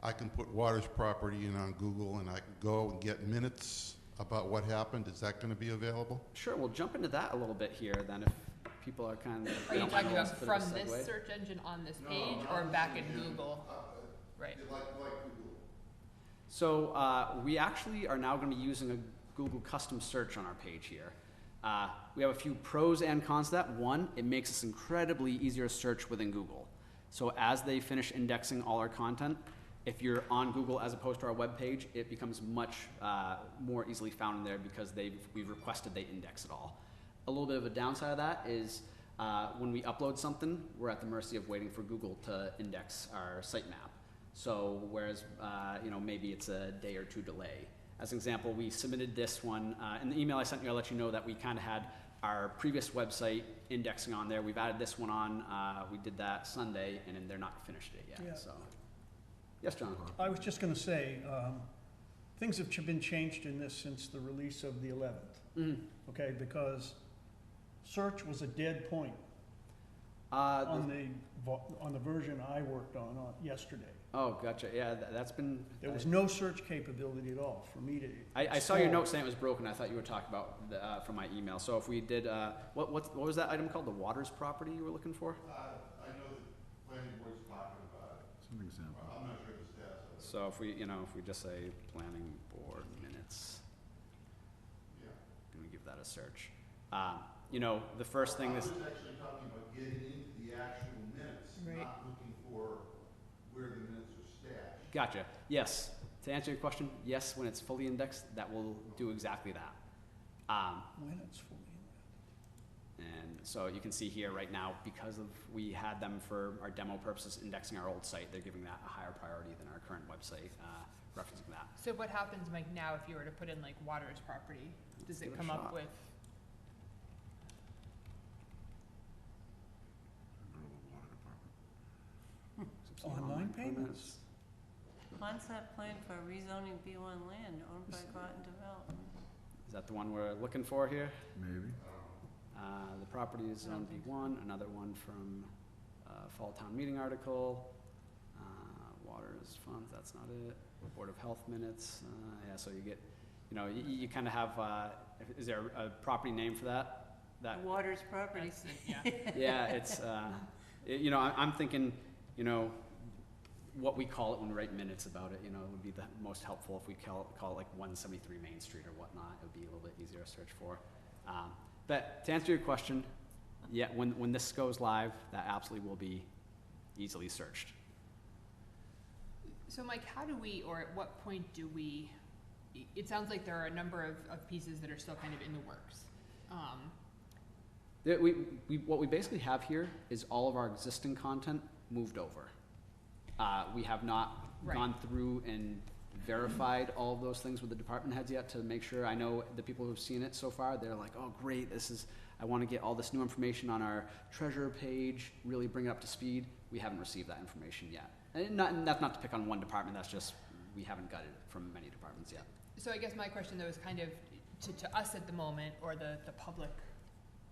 I can put Waters property in on Google and I can go and get minutes about what happened. Is that going to be available? Sure, we'll jump into that a little bit here then if people are kind of. Are you talking about bit of a from this segue. search engine on this page or back in Google? Right. Like Google. So we actually are now going to be using a Google custom search on our page here. We have a few pros and cons to that. One, it makes us incredibly easier to search within Google. So as they finish indexing all our content, if you're on Google as opposed to our web page, it becomes much more easily found in there because we've requested they index it all. A little bit of a downside of that is when we upload something, we're at the mercy of waiting for Google to index our sitemap. So whereas you know, maybe it's a day or two delay. As an example, we submitted this one in the email I sent you. I let you know that we kind of had our previous website indexing on there. We've added this one on. We did that Sunday, and then they're not finished it yet. Yeah. So, yes, John. I was just gonna say, things have been changed in this since the release of the 11th, Mhm. okay? Because search was a dead point The- on the version I worked on yesterday. oh, gotcha. Yeah, that's been. There was no search capability at all for me to. I saw your install. note saying it was broken. I thought you were talking about the, from my email. So if we did, what was that item called? The Waters property you were looking for? I know the planning board's talking about it. Some example. I'm not sure the status of it. So if we just say planning board minutes, Yeah. and we give that a search. The first thing I is, was actually talking about getting into the actual minutes, Right. not looking for where the minutes are stashed. gotcha. Yes. To answer your question, yes, when it's fully indexed, that will do exactly that. When it's fully. And so you can see here right now, because we had them for our demo purposes indexing our old site, they're giving that a higher priority than our current website, referencing that. So what happens, Mike, now if you were to put in like Waters property? Does Let's give it it a come up shot. with? Online payments. Concept plan for rezoning B1 land owned by Groton Development. Is that the one we're looking for here? Maybe. The property is zone B1, another one from Fall Town Meeting article. Waters funds, that's not it. Board of Health minutes, yeah, so you get, you kind of have, is there a property name for that? That, Waters property. Yeah. yeah, it's, I'm thinking, what we call it when we write minutes about it, would be the most helpful if we call it like 173 Main Street or whatnot. It would be a little bit easier to search for. But to answer your question, yeah, when this goes live, that absolutely will be easily searched. So Mike, how do we, or at what point do we, it sounds like there are a number of pieces that are still kind of in the works. What we basically have here is all of our existing content moved over. We have not Right. gone through and verified all of those things with the department heads yet to make sure. I know the people who've seen it so far, they're like, oh, great, this is, I want to get all this new information on our treasurer page, really bring it up to speed. We haven't received that information yet. And that's not to pick on one department, that's just, we haven't got it from many departments yet. So I guess my question though is kind of to us at the moment, or the public,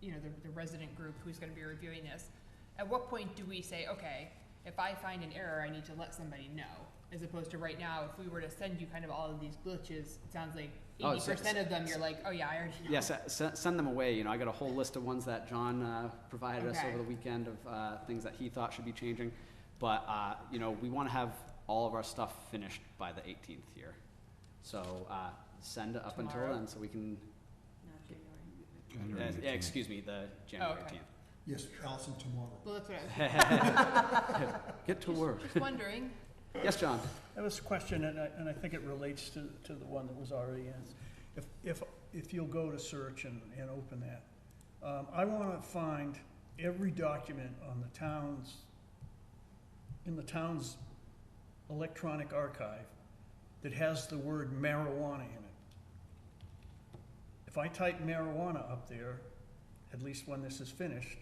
you know, the resident group who's gonna be reviewing this, at what point do we say, okay, if I find an error, I need to let somebody know? As opposed to right now, if we were to send you kind of all of these glitches, it sounds like Oh, 80% of them, you're like, oh yeah, I already know. Yes, send them away. You know, I got a whole list of ones that John provided us Okay. over the weekend of things that he thought should be changing. But, you know, we want to have all of our stuff finished by the 18th here. So send it up until Tomorrow? then so we can, January yeah, 18th. excuse me, the January okay. 18th. Yes, Allison, tomorrow. Well, that's what I was Get to work. just wondering. Yes, John? I have a question, and I think it relates to the one that was already asked. If you'll go to search and open that, I wanna find every document on in the town's electronic archive that has the word marijuana in it. If I type marijuana up there, at least when this is finished,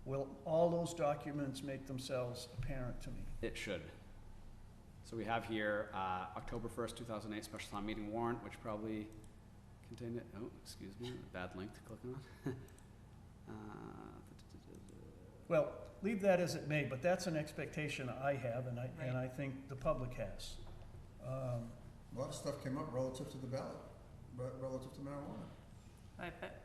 will all those documents make themselves apparent to me? It should. So we have here October 1st, 2008 special town meeting warrant, which probably contained it. Oh, excuse me, bad link to click on. Well, leave that as it may, but that's an expectation I have, and Right. I think the public has. A lot of stuff came up relative to the ballot, relative to marijuana. Right, but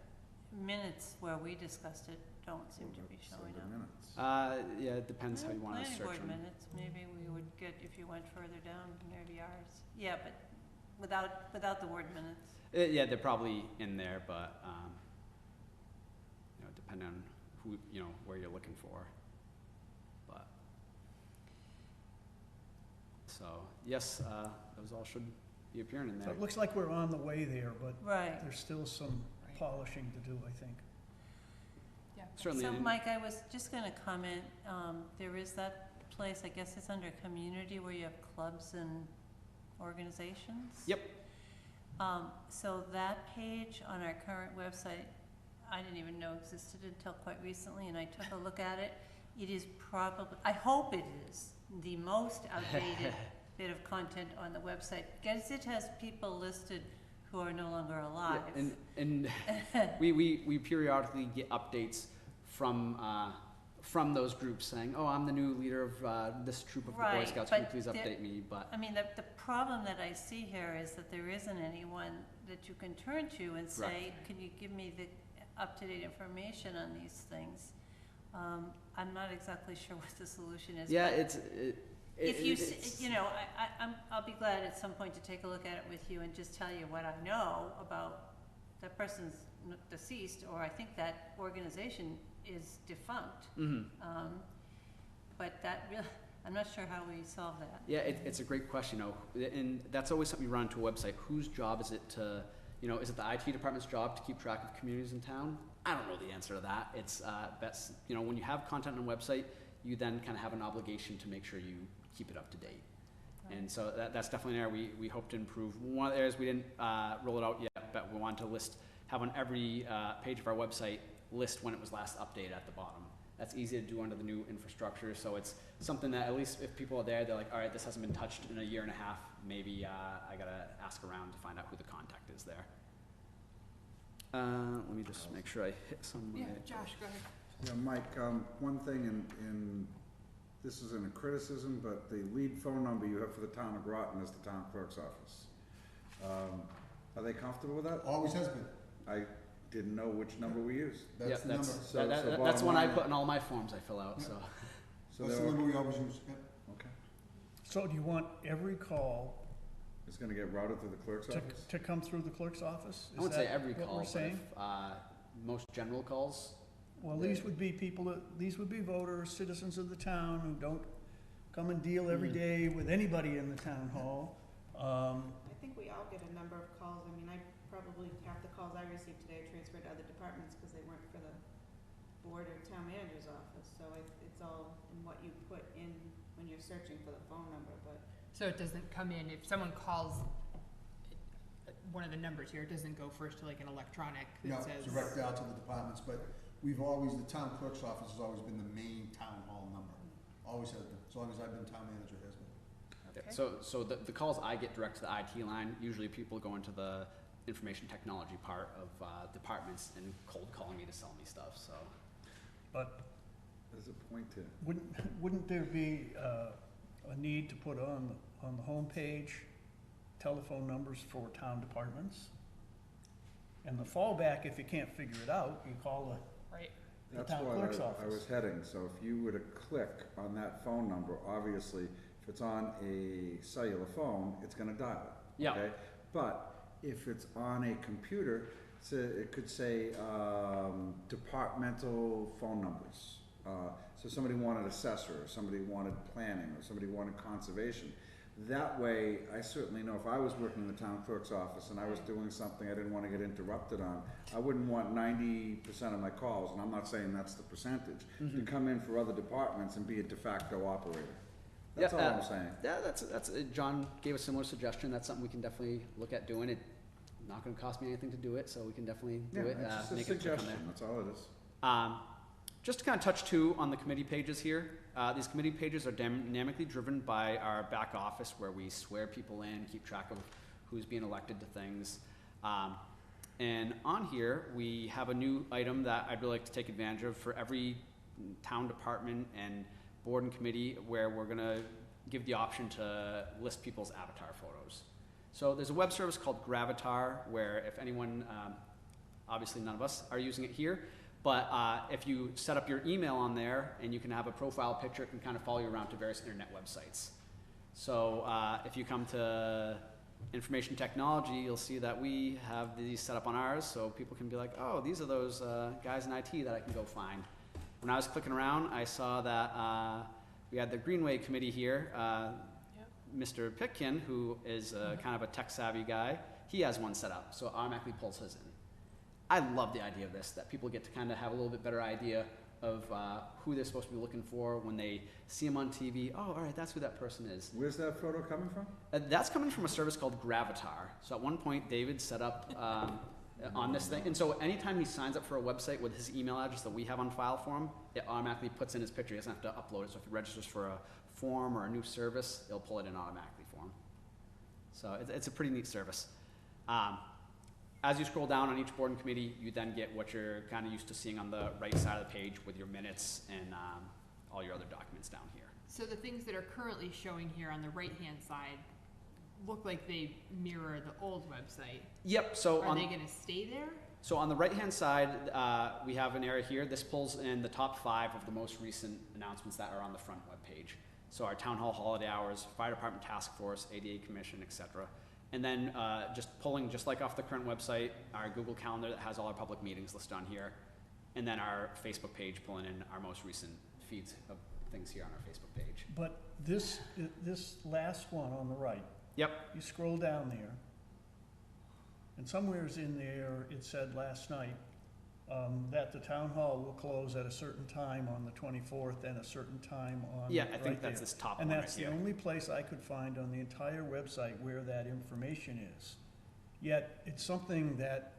minutes where we discussed it don't seem to be showing up. Yeah, it depends how you want to Planning search board them. minutes, maybe we would get, if you went further down near ours. Yeah, but without the word minutes. Yeah, they're probably in there, but, you know, depending on who, you know, where you're looking for. But, so, yes, those all should be appearing in So there. it looks like we're on the way there, but Right. there's still some Right. polishing to do, I think. Yeah. Certainly, So, in- Mike, I was just gonna comment, there is that place, I guess it's under community, where you have clubs and organizations? Yep. So that page on our current website, I didn't even know existed until quite recently, and I took a look at it. It is probably, I hope it is, the most outdated bit of content on the website, because it has people listed who are no longer Yeah, alive. and we periodically get updates from those groups saying, oh, I'm the new leader of this troop of the Boy Right, Scouts, can you but please there- update me? But, I mean, the problem that I see here is that there isn't anyone that you can turn to and say, can you give me the up-to-date information on these things? I'm not exactly sure what the solution is. yeah, but if you, it's- you know, I'll be glad at some point to take a look at it with you and just tell you what I know about that person's deceased, or I think that organization is defunct. Mhm. But that really, I'm not sure how we solve that. Yeah, it's a great question, you know, and that's always something you run into a website. Whose job is it to, you know, is it the IT department's job to keep track of communities in town? I don't know the answer to that. It's best, you know, when you have content on a website, you then kind of have an obligation to make sure you keep it up to date. And so that's definitely an area we hope to improve. One of the areas we didn't roll it out yet, but we wanted to have on every page of our website, list when it was last updated at the bottom. That's easy to do under the new infrastructure, so it's something that at least if people are there, they're like, all right, this hasn't been touched in a year and a half, maybe I gotta ask around to find out who the contact is there. Let me just make sure I hit some. Yeah, Josh, go ahead. Yeah, Mike, one thing in, this isn't a criticism, but the lead phone number you have for the town of Groton is the town clerk's office. Are they comfortable with that? Always has been. I didn't know which number we used. That's the number. So- That's so the bottom one I line- put in all my forms I fill out, Yeah. so. So That's the they're, number we always use. Yeah. okay, So do you want every call it's gonna get routed to the clerk's office? to come through the clerk's office? I wouldn't say every Is that call, what but we're saying? if, most general calls, Well, these would be these would be voters, citizens of the town who don't come and deal every Mhm. day with anybody in the town hall. I think we all get a number of calls. I mean, probably half the calls I received today transferred to other departments because they weren't for the board or town manager's office. So it's all in what you put in when you're searching for the phone number, but. So it doesn't come in, if someone calls one of the numbers here, it doesn't go first to like an electronic No, that says. direct out to the departments, but we've always, the town clerk's office has always been the main town hall number. Always has been, as long as I've been town manager, has been. Yeah, Okay. so the calls I get direct to the IT line, usually people go into the information technology part of departments and cold calling me to sell me stuff, so. But There's a point to. wouldn't there be a need to put on the homepage telephone numbers for town departments? And the fallback, if you can't figure it out, you call Right. the That's town what clerk's I office. was heading, so if you were to click on that phone number, obviously, if it's on a cellular phone, it's gonna dial it. Yeah. Okay? But if it's on a computer, so it could say, departmental phone numbers. So somebody wanted assessor, or somebody wanted planning, or somebody wanted conservation. That way, I certainly know if I was working in the town clerk's office and I was doing something I didn't wanna get interrupted on, I wouldn't want 90% of my calls, and I'm not saying that's the percentage, to come in for other departments and be a de facto operator. That's all Yeah, I'm saying. Yeah, that's, John gave a similar suggestion, that's something we can definitely look at doing. It not gonna cost me anything to do it, so we can definitely do it, It's just a make it click on suggestion, that's all it is. there. Just to kind of touch too on the committee pages here, these committee pages are dynamically driven by our back office where we swear people in, keep track of who's being elected to things. And on here, we have a new item that I'd really like to take advantage of for every town department and board and committee where we're gonna give the option to list people's avatar photos. So there's a web service called Gravatar where if anyone, obviously none of us are using it here, but if you set up your email on there and you can have a profile picture, it can kind of follow you around to various internet websites. So if you come to information technology, you'll see that we have these set up on ours, so people can be like, oh, these are those guys in IT that I can go find. When I was clicking around, I saw that we had the Greenway Committee here. Mr. Pitkin, who is kind of a tech-savvy guy, he has one set up, so it automatically pulls his in. I love the idea of this, that people get to kind of have a little bit better idea of who they're supposed to be looking for when they see them on TV. Oh, all right, that's who that person is. Where's that photo coming from? That's coming from a service called Gravatar. So at one point, David set up on this thing, and so anytime he signs up for a website with his email address that we have on file for him, it automatically puts in his picture. He doesn't have to upload it. So if he registers for a form or a new service, it'll pull it in automatically for him. So it's a pretty neat service. As you scroll down on each board and committee, you then get what you're kind of used to seeing on the right side of the page with your minutes and all your other documents down here. So the things that are currently showing here on the right-hand side look like they mirror the old website. Yep, so Are they gonna stay there? So on the right-hand side, we have an area here. This pulls in the top 5 of the most recent announcements that are on the front webpage. So our town hall holiday hours, fire department task force, ADA commission, etc. And then just pulling, just like off the current website, our Google Calendar that has all our public meetings listed on here. And then our Facebook page pulling in our most recent feeds of things here on our Facebook page. But this last one on the right, Yep. you scroll down there, and somewheres in there, it said last night, that the town hall will close at a certain time on the 24th and a certain time on Yeah, I think right that's there. this top And one right that's the here. only place I could find on the entire website where that information is. Yet, it's something that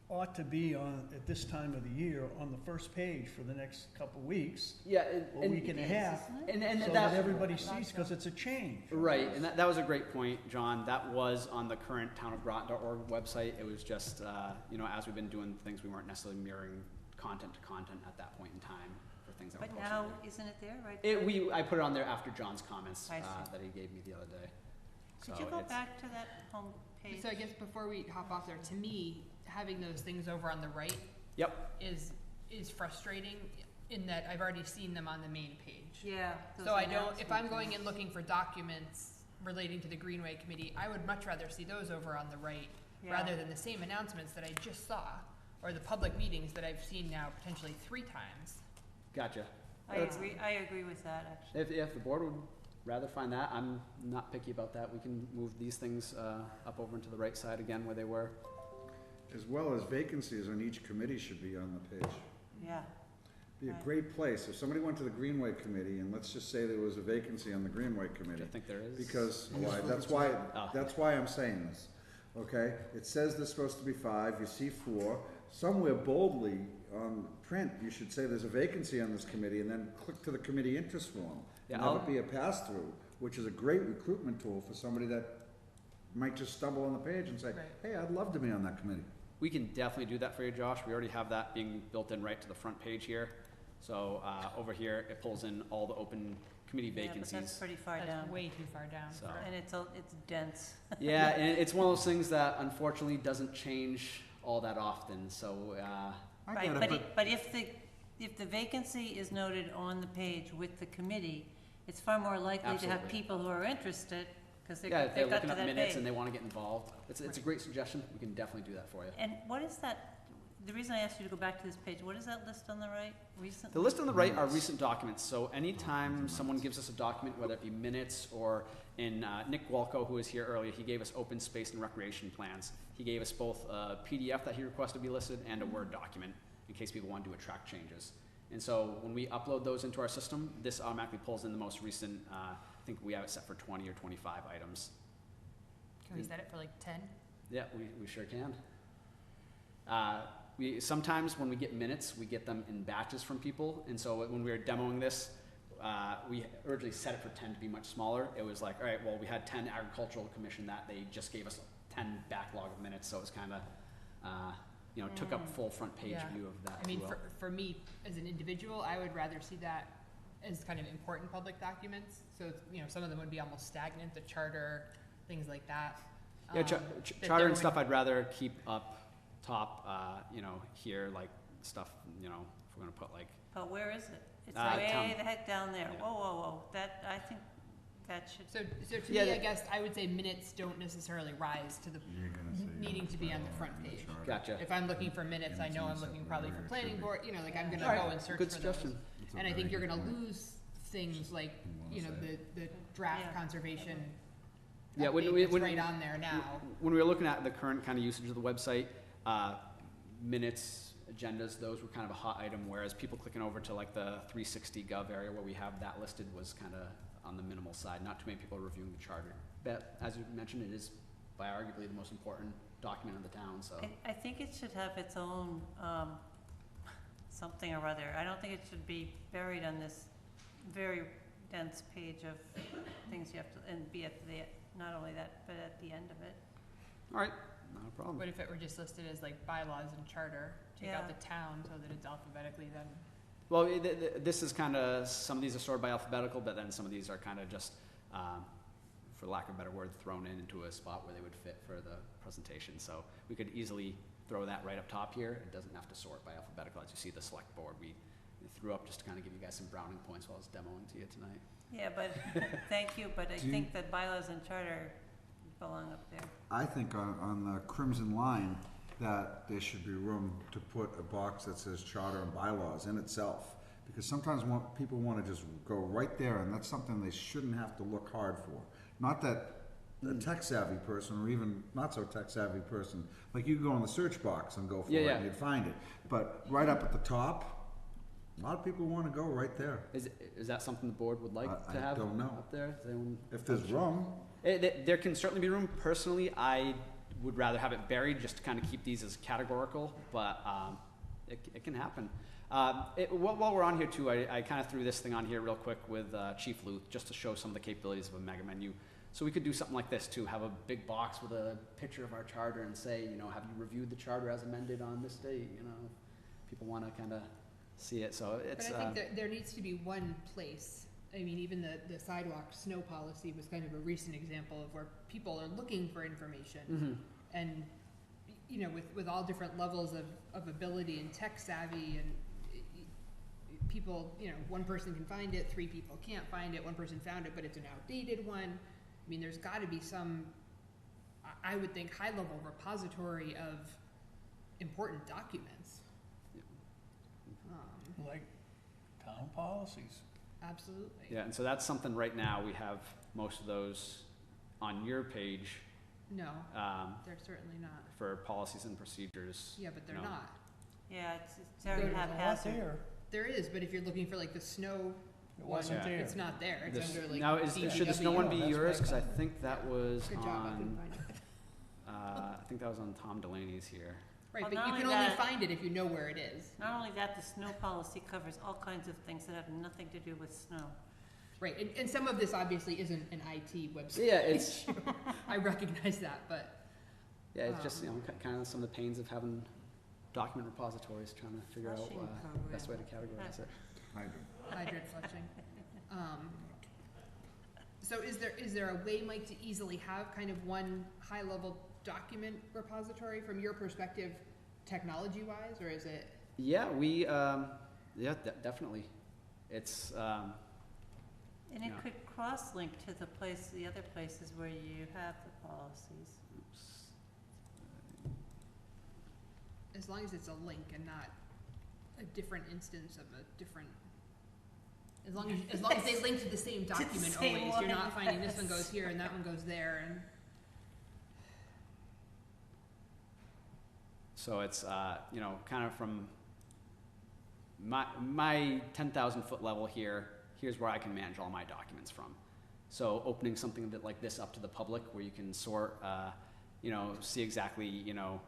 ought to be on, at this time of the year, on the first page for the next couple weeks, Yeah, or week and a half, and so that everybody sees, because it's a change. Right, and that was a great point, John. That was on the current townofgroton.org website. It was just, you know, as we've been doing things, we weren't necessarily mirroring content to content at that point in time for things that were But posted. now, isn't it there, right? I put it on there after John's comments I see. that he gave me the other day. Could So you go it's- back to that home page? So I guess before we hop off there, to me, having those things over on the right Yep, is frustrating in that I've already seen them on the main page. Yeah. those So I don't, if I'm announcements going and- in looking for documents relating to the Greenway Committee, I would much rather see those over on the right Yeah. rather than the same announcements that I just saw, or the public meetings that I've seen now potentially 3 times. gotcha. I agree with that, actually. If the board would rather find that, I'm not picky about that. We can move these things up over into the right side again where they were. As well as vacancies on each committee should be on the page. Yeah. Be a Right. great place, if somebody went to the Greenway Committee, and let's just say there was a vacancy on the Greenway Which Committee. I think there is. Because, Yes, that's why I'm saying this, okay? It says there's supposed to be 5, you see 4, somewhere boldly, on print, you should say there's a vacancy on this committee, and then click to the committee interest form. Yeah, And have I'll- it be a pass-through, which is a great recruitment tool for somebody that might just stumble on the page and say, Right. hey, I'd love to be on that committee. We can definitely do that for you, Josh. We already have that being built in right to the front page here. So, over here, it pulls in all the open committee Yeah, but vacancies. that's pretty far down. That's way too far down. So- And it's dense. Yeah, and it's one of those things that unfortunately doesn't change all that often, so, I Right, get it, but if the vacancy is noted on the page with the committee, it's far more likely to have Absolutely. people who are interested, because yeah, if they've they're got to looking that at minutes page. and they wanna get involved, it's a great suggestion. We can definitely do that for you. And what is that, the reason I asked you to go back to this page, what is that list on the right, recent? The list on the right are recent documents, so anytime someone gives us a document, whether it be minutes or in Nick Walco, who was here earlier, he gave us open space and recreation plans. He gave us both a PDF that he requested to be listed and a Word document, in case people want to do a track changes. And so when we upload those into our system, this automatically pulls in the most recent, I think we have it set for 20 or 25 items. Can we set it for like 10? Yeah, we sure can. Sometimes when we get minutes, we get them in batches from people, and so when we were demoing this, we originally set it for 10 to be much smaller. It was like, all right, well, we had 10 agricultural commission that they just gave us 10 backlog of minutes, so it was kind of, took up full front page Yeah. view of that. I mean, as well. for me, as an individual, I would rather see that as kind of important public documents. So, some of them would be almost stagnant, the charter, things like that. Yeah, that charter there and stuff would- I'd rather keep up top, here, like stuff, if we're gonna put like, But where is it? It's town. way the heck down there. Yeah. Whoa. I think that should, So to Yeah, me, I that- guess, I would say minutes don't necessarily rise to the needing to be on the front page. gotcha. If I'm looking for minutes, I know I'm looking probably for planning board, I'm gonna Alright, go and search for good those. suggestion. And I think you're gonna lose things like, the draft Yeah. conservation Yeah, update that's right on there now. When we were looking at the current kind of usage of the website, minutes, agendas, those were kind of a hot item, whereas people clicking over to like the 360 gov area where we have that listed was kind of on the minimal side. Not too many people are reviewing the charter. But as you mentioned, it is by arguably the most important document in the town, so. I think it should have its own, something or other. I don't think it should be buried on this very dense page of things you have to, and be at the, not only that, but at the end of it. All right, not a problem. What if it were just listed as like bylaws and charter, take out Yeah. the town so that it's alphabetically then? Well, this is kind of, some of these are sorted by alphabetical, but then some of these are kind of just, for lack of a better word, thrown into a spot where they would fit for the presentation. So we could easily throw that right up top here. It doesn't have to sort by alphabetical. As you see the select board, we threw up just to kind of give you guys some browning points while I was demoing to you tonight. Yeah, but, thank you, but I Do you- think that bylaws and charter belong up there. I think on the crimson line, that there should be room to put a box that says charter and bylaws in itself. Because sometimes people wanna just go right there, and that's something they shouldn't have to look hard for. Not that a tech savvy person, or even not so tech savvy person, like you go in the search box and go for it, Yeah. and you'd find it. But right up at the top, a lot of people wanna go right there, Is that something the board would like I to have don't know. up there? Does anyone- if there's room. There can certainly be room. Personally, I would rather have it buried just to kind of keep these as categorical, but it can happen. While we're on here too, I kind of threw this thing on here real quick with Chief Luth just to show some of the capabilities of a mega menu. So we could do something like this too, have a big box with a picture of our charter and say, have you reviewed the charter as amended on this date? People want to kind of see it, so it's. But I think there needs to be one place. I mean, even the sidewalk snow policy was kind of a recent example of where people are looking for information. Mhm. And, with all different levels of ability and tech savvy and people, one person can find it, 3 people can't find it, one person found it, but it's an outdated one. I mean, there's gotta be some, I would think, high-level repository of important documents. Like town policies. Absolutely. Yeah, and so that's something right now, we have most of those on your page, No, they're certainly not. for policies and procedures. Yeah, but they're No. not. Yeah, it's already There's a lot haphazard. There is, but if you're looking for like the snow It one, wasn't there. it's not there. It's This- under like Now, should this no one be That's yours? Cause my I think that was Good job, I couldn't on, find it. I think that was on Tom Delaney's here. Right, Well, but not you only can only that- find it if you know where it is. Not only that, the snow policy covers all kinds of things that have nothing to do with snow. Right, and some of this obviously isn't an IT website. Yeah, it's, I recognize that, but, yeah, it's just, you know, kind of some of the pains of having document repositories, trying to figure out, Flushing best way to program. categorize it. hydrant flushing. So is there a way, Mike, to easily have kind of one high-level document repository from your perspective, technology-wise, or is it? Yeah, we, definitely. It's, And it Yeah. could cross-link to the other places where you have the policies. oops. As long as it's a link and not a different instance of a different, as long as they link to the same document same always, you're not one, finding this one yes. goes here and that one goes there, and, So it's, you know, kind of from my 10,000-foot level here, here's where I can manage all my documents from. So opening something that like this up to the public where you can sort, you know, see exactly, you know,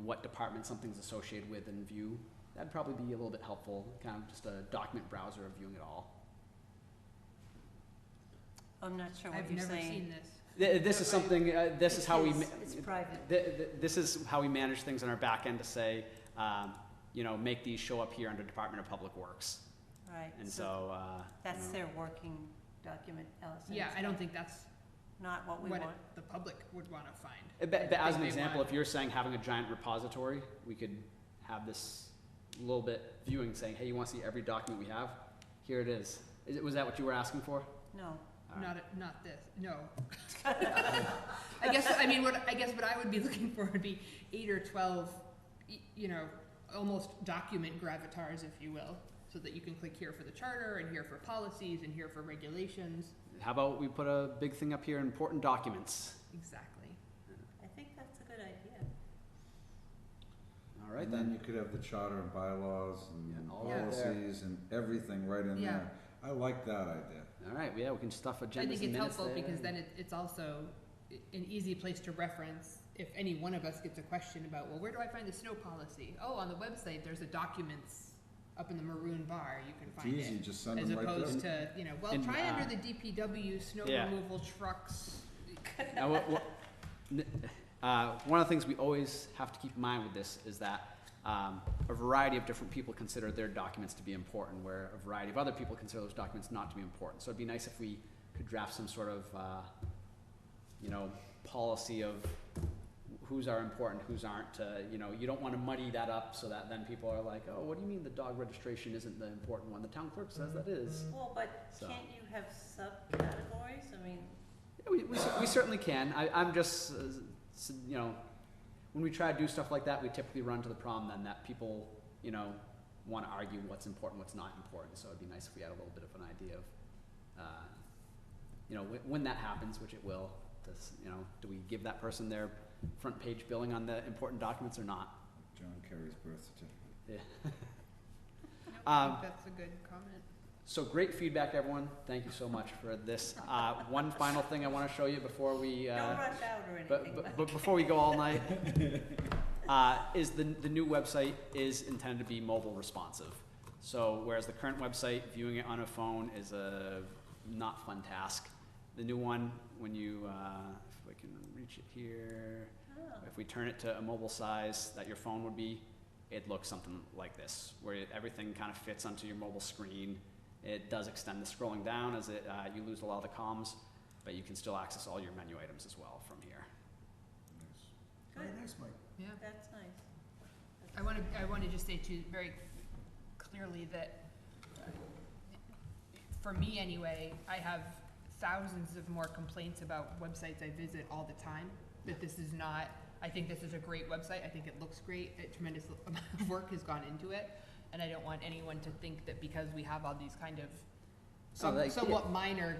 what department something's associated with and view, that'd probably be a little bit helpful, kind of just a document browser of viewing it all. I'm not sure what I've you're never saying. seen this. This is something, this is how we, It's private. this is how we manage things on our back end to say, you know, make these show up here under Department of Public Works. Right, And so so, that's you know, their working document, Allison. Yeah, It's I don't not- think that's Not what we what want. the public would wanna find. But as an they example, want- if you're saying having a giant repository, we could have this little bit viewing saying, hey, you wanna see every document we have? Here it is. Was that what you were asking for? No. All right. Not this, no. I guess what I would be looking for would be 8 or 12, you know, almost document gravatars, if you will, so that you can click here for the charter, and here for policies, and here for regulations. How about we put a big thing up here, important documents? Exactly. I think that's a good idea. All right And then then. you could have the charter and bylaws Yeah, and all right there. policies and everything right in Yeah. there. I like that idea. All right, yeah, we can stuff agendas I and think minutes it's helpful there. because then it's also an easy place to reference if any one of us gets a question about, well, where do I find the snow policy? Oh, on the website, there's a documents up in the maroon bar, you can It's find easy, it. just send As them right opposed there. to, you know, well, And, try under the DPW snow yeah. removal trucks. Now, one of the things we always have to keep in mind with this is that a variety of different people consider their documents to be important, where a variety of other people consider those documents not to be important. So it'd be nice if we could draft some sort of, you know, policy of whose are important, whose aren't. You know, you don't want to muddy that up so that then people are like, oh, what do you mean the dog registration isn't the important one? The town clerk says that is. Well, but So. can't you have subcategories? I mean, Yeah, we certainly can. I'm just, you know, when we try to do stuff like that, we typically run to the problem then that people, you know, want to argue what's important, what's not important. So it'd be nice if we had a little bit of an idea of, you know, when that happens, which it will. You know, do we give that person their front page billing on the important documents or not? John Kerry's birth certificate. Yeah. I think that's a good comment. So great feedback, everyone. Thank you so much for this. One final thing I want to show you before we. don't rush out or anything. But before we go all night, is the new website is intended to be mobile responsive. So whereas the current website, viewing it on a phone is a not fun task, the new one, when you, if I can reach it here, Oh. if we turn it to a mobile size that your phone would be, it looks something like this, where everything kind of fits onto your mobile screen. It does extend the scrolling down as you lose a lot of the comms, but you can still access all your menu items as well from here. Very Good, nice, Mike. Yeah. that's nice. I want to just say too, very clearly that, for me anyway, I have thousands of more complaints about websites I visit all the time, that this is not, I think this is a great website, I think it looks great, a tremendous amount of work has gone into it, and I don't want anyone to think that because we have all these kind of somewhat minor,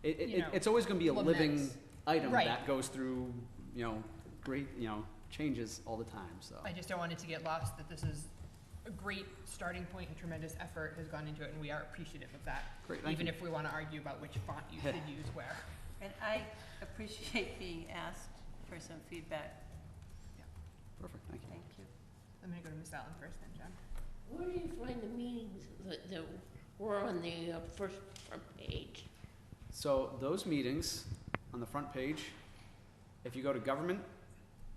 you know, It's always going to be a living laments. item Right. that goes through, you know, great, you know, changes all the time, so. I just don't want it to get lost that this is a great starting point and tremendous effort has gone into it, and we are appreciative of that. Great, thank Even you. if we want to argue about which font you should use where. And I appreciate being asked for some feedback. Perfect, thank you. Thank you. I'm gonna go to Miss Allen first then, John. Where do you find the meetings that were on the first front page? So those meetings on the front page, if you go to government,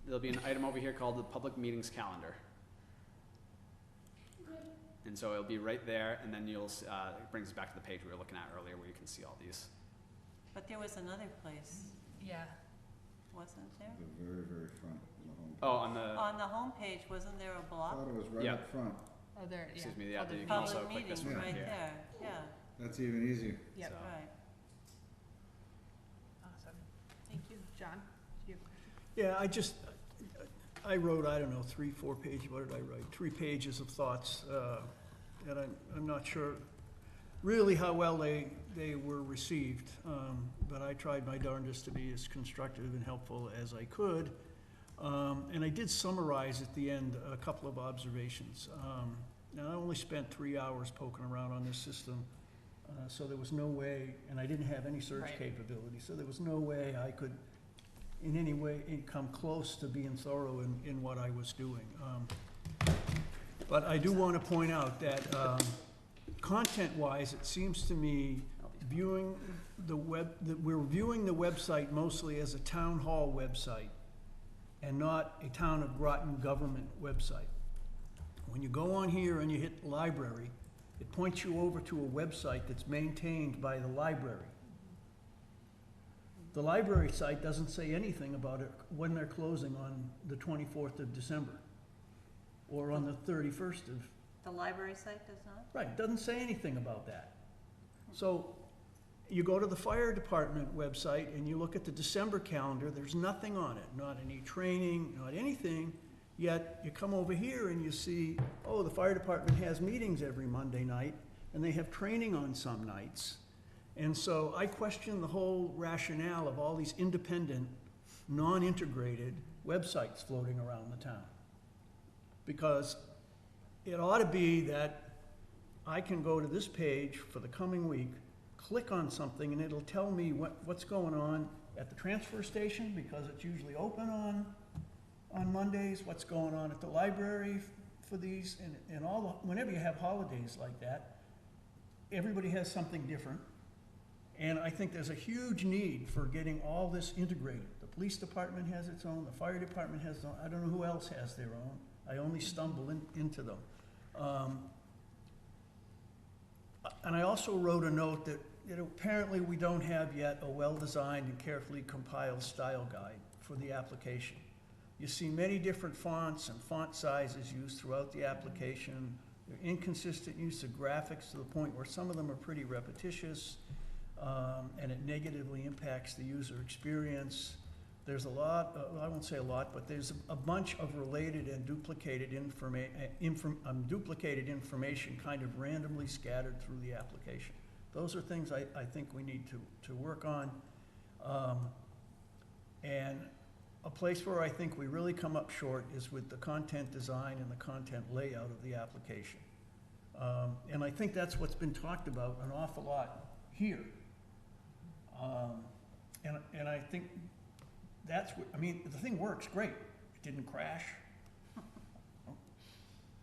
there'll be an item over here called the public meetings calendar. And so it'll be right there, and then you'll, it brings us back to the page we were looking at earlier where you can see all these. But there was another place, Yeah. wasn't there? The very, very front of the home. Oh, on the, On the homepage, wasn't there a I block? thought it was right Yeah. up front. Oh, there, yeah. excuse me, yeah, Public you can also Public click this meetings, one right right here. there, yeah, That's even easier. Yep, So- right. awesome. Thank you. John, do you have a question? Yeah, I wrote, I don't know, 3-4 pages, what did I write? 3 pages of thoughts, and I'm not sure really how well they were received, but I tried my darndest to be as constructive and helpful as I could. And I did summarize at the end a couple of observations. Now, I only spent 3 hours poking around on this system, so there was no way, and I didn't have any search Right. capability, so there was no way I could in any way come close to being thorough in what I was doing. But I do want to point out that content-wise, it seems to me viewing the we're viewing the website mostly as a town hall website and not a town of Groton government website. When you go on here and you hit library, it points you over to a website that's maintained by the library. The library site doesn't say anything about it when they're closing on the 24th of December or on the 31st of, The library site does not? right, it doesn't say anything about that. So you go to the fire department website and you look at the December calendar, there's nothing on it, not any training, not anything. Yet you come over here and you see, oh, the fire department has meetings every Monday night and they have training on some nights. And so I question the whole rationale of all these independent, non-integrated websites floating around the town. Because it ought to be that I can go to this page for the coming week, click on something, and it'll tell me what's going on at the transfer station, because it's usually open on Mondays, what's going on at the library for these, and all the, whenever you have holidays like that, everybody has something different. And I think there's a huge need for getting all this integrated. The police department has its own, the fire department has its own, I don't know who else has their own. I only stumble into them. And I also wrote a note that apparently we don't have yet a well-designed and carefully compiled style guide for the application. You see many different fonts and font sizes used throughout the application. There are inconsistent use of graphics to the point where some of them are pretty repetitious, and it negatively impacts the user experience. There's a lot, I won't say a lot, but there's a bunch of related and duplicated information kind of randomly scattered through the application. Those are things I think we need to work on. And a place where I think we really come up short is with the content design and the content layout of the application. And I think that's what's been talked about an awful lot here. And I think that's what, I mean, the thing works great. It didn't crash.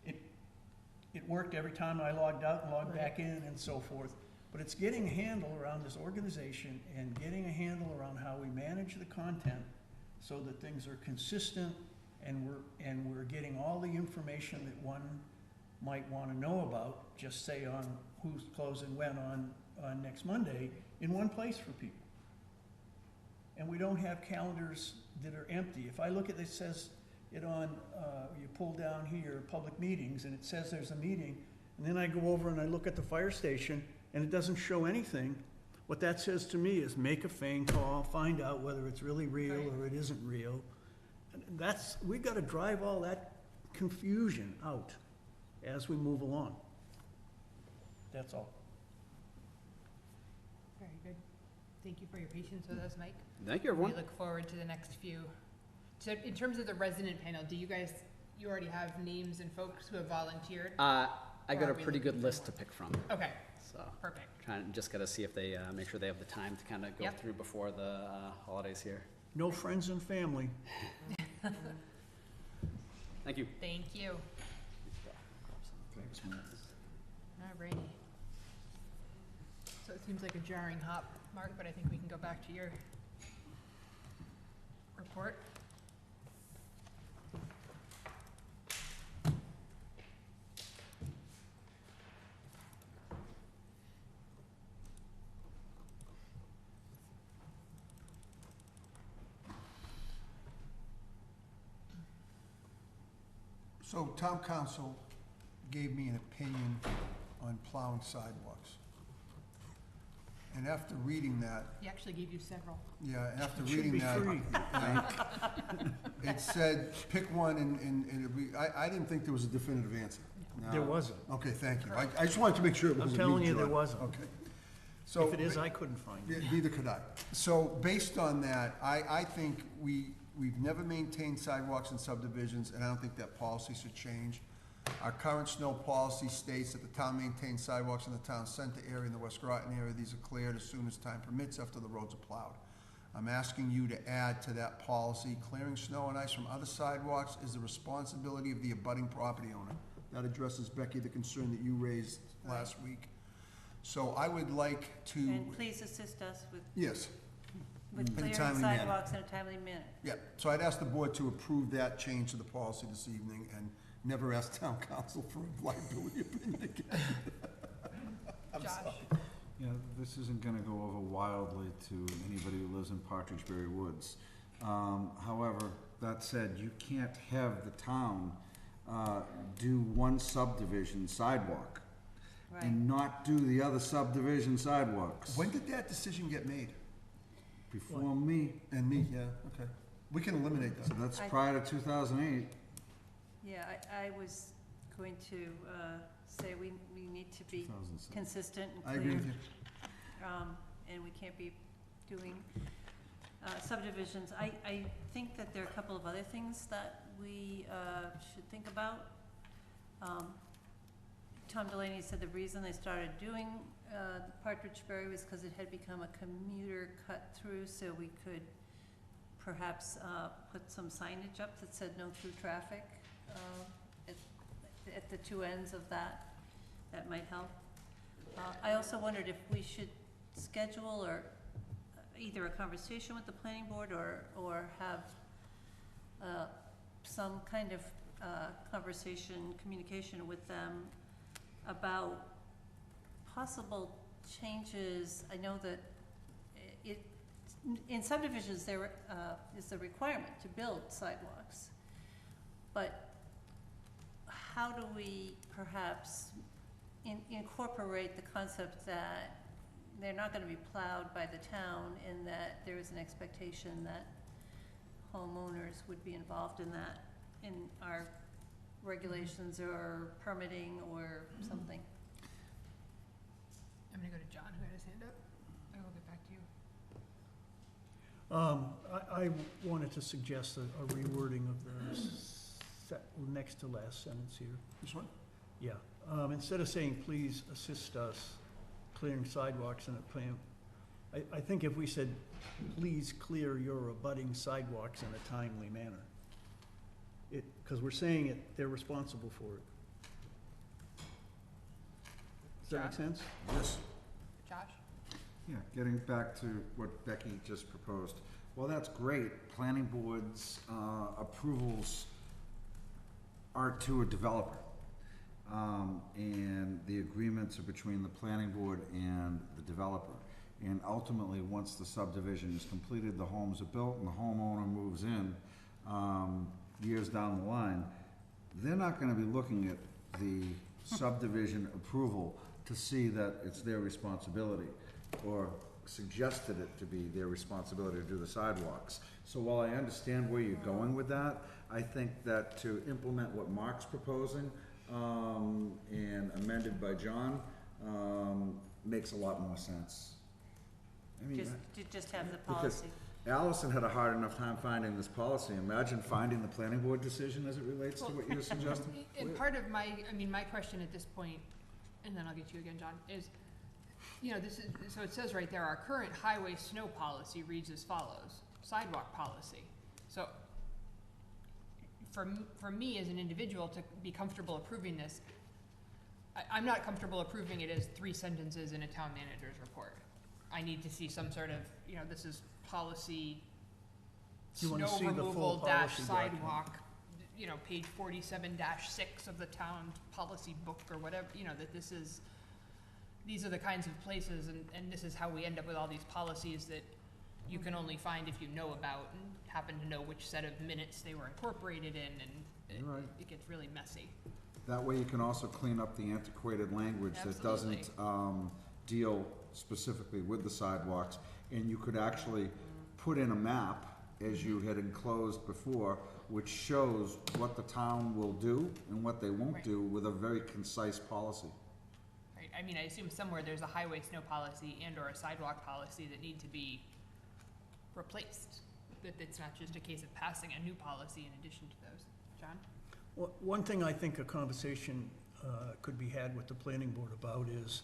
It worked every time I logged out and logged back in and so forth. But it's getting a handle around this organization and getting a handle around how we manage the content so that things are consistent and we're getting all the information that one might want to know about, just say on who's closing when on next Monday, in one place for people. And we don't have calendars that are empty. If I look at it, says it on, you pull down here, public meetings, and it says there's a meeting, and then I go over and I look at the fire station, and it doesn't show anything. What that says to me is make a phone call, find out whether it's really real or it isn't real. And we've got to drive all that confusion out as we move along. That's all. Very good. Thank you for your patience with us, Mike. Thank you, everyone. We look forward to the next few. So in terms of the resident panel, do you already have names and folks who have volunteered? I Or got are a we pretty looking good for list more? to pick from, Okay, so perfect. just gotta see if they, make sure they have the time to kind of go Yep. through before the holidays here. No friends and family. Thank you. Thank you. Thanks, man. Alrighty. So it seems like a jarring hop, Mark, but I think we can go back to your report. So town council gave me an opinion on plowing sidewalks. And after reading that, He actually gave you several. yeah, after It should reading be that, free. it said, pick one and I didn't think there was a definitive answer. There Now- wasn't. Okay, thank you. I just wanted to make sure it I'm wasn't telling me, you, there John. wasn't. Okay. So If it is, I couldn't find it. Yeah, neither could I. So based on that, I think we've never maintained sidewalks in subdivisions, and I don't think that policy should change. Our current snow policy states that the town maintains sidewalks in the town center area and the West Groton area. These are cleared as soon as time permits after the roads are plowed. I'm asking you to add to that policy, clearing snow and ice from other sidewalks is the responsibility of the abutting property owner. That addresses, Becky, the concern that you raised last week. So I would like to. And please assist us Yes, with In a clearing timely manner. sidewalks in a timely manner. yeah. So I'd ask the board to approve that change to the policy this evening and never ask town council for a liability opinion again. I'm Josh? sorry. Yeah, this isn't gonna go over wildly to anybody who lives in Partridgeberry Woods. However, that said, you can't have the town, do one subdivision sidewalk Right. and not do the other subdivision sidewalks. When did that decision get made? Before me, And me, yeah, okay. We can eliminate so that. that's I- prior to 2008. Yeah, I was going to say we need to be 2007. consistent and I clear. agree with you. And we can't be doing subdivisions. I think that there are a couple of other things that we should think about. Tom Delaney said the reason they started doing Partridgeberry was because it had become a commuter cut through, so we could perhaps put some signage up that said no through traffic at the two ends of that. That might help. I also wondered if we should schedule or either a conversation with the planning board or have some kind of conversation, communication with them about possible changes. I know that in subdivisions, there is the requirement to build sidewalks. But how do we perhaps incorporate the concept that they're not gonna be plowed by the town and that there is an expectation that homeowners would be involved in that, in our regulations or permitting or something? I'm gonna go to John, who had his hand up. I will get back to you. I wanted to suggest a rewording of the next to last sentence here. This one? Yeah, instead of saying, please assist us clearing sidewalks in a plan, I think if we said, please clear your abutting sidewalks in a timely manner. Because we're saying it, they're responsible for it. Does that make sense? Yes. Josh? Yeah, getting back to what Becky just proposed. Well, that's great. Planning boards, approvals are to a developer. And the agreements are between the planning board and the developer. And ultimately, once the subdivision is completed, the homes are built and the homeowner moves in, years down the line, they're not gonna be looking at the subdivision approval to see that it's their responsibility, or suggested it to be their responsibility to do the sidewalks. So while I understand where you're going with that, I think that to implement what Mark's proposing, and amended by John, makes a lot more sense. I mean, Just have the because policy. Allison had a hard enough time finding this policy. Imagine finding the planning board decision as it relates to what you're suggesting. And part of my question at this point, and then I'll get you again, John, is, this is, so it says right there, our current highway snow policy reads as follows, sidewalk policy. So, for me as an individual to be comfortable approving this, I'm not comfortable approving it as 3 sentences in a town manager's report. I need to see some sort of, this is policy, You wanna snow see the full removal dash policy document. sidewalk, page 47-6 of the town policy book or whatever, that these are the kinds of places, and this is how we end up with all these policies that you can only find if you know about and happen to know which set of minutes they were incorporated in, and You're right. it gets really messy. That way you can also clean up the antiquated language that doesn't deal specifically with the sidewalks. And you could actually put in a map, as you had enclosed before, which shows what the town will do and what they won't Right. do with a very concise policy. Right, I mean, I assume somewhere there's a highway snow policy and or a sidewalk policy that need to be replaced. That it's not just a case of passing a new policy in addition to those. John? One thing I think a conversation could be had with the planning board about is,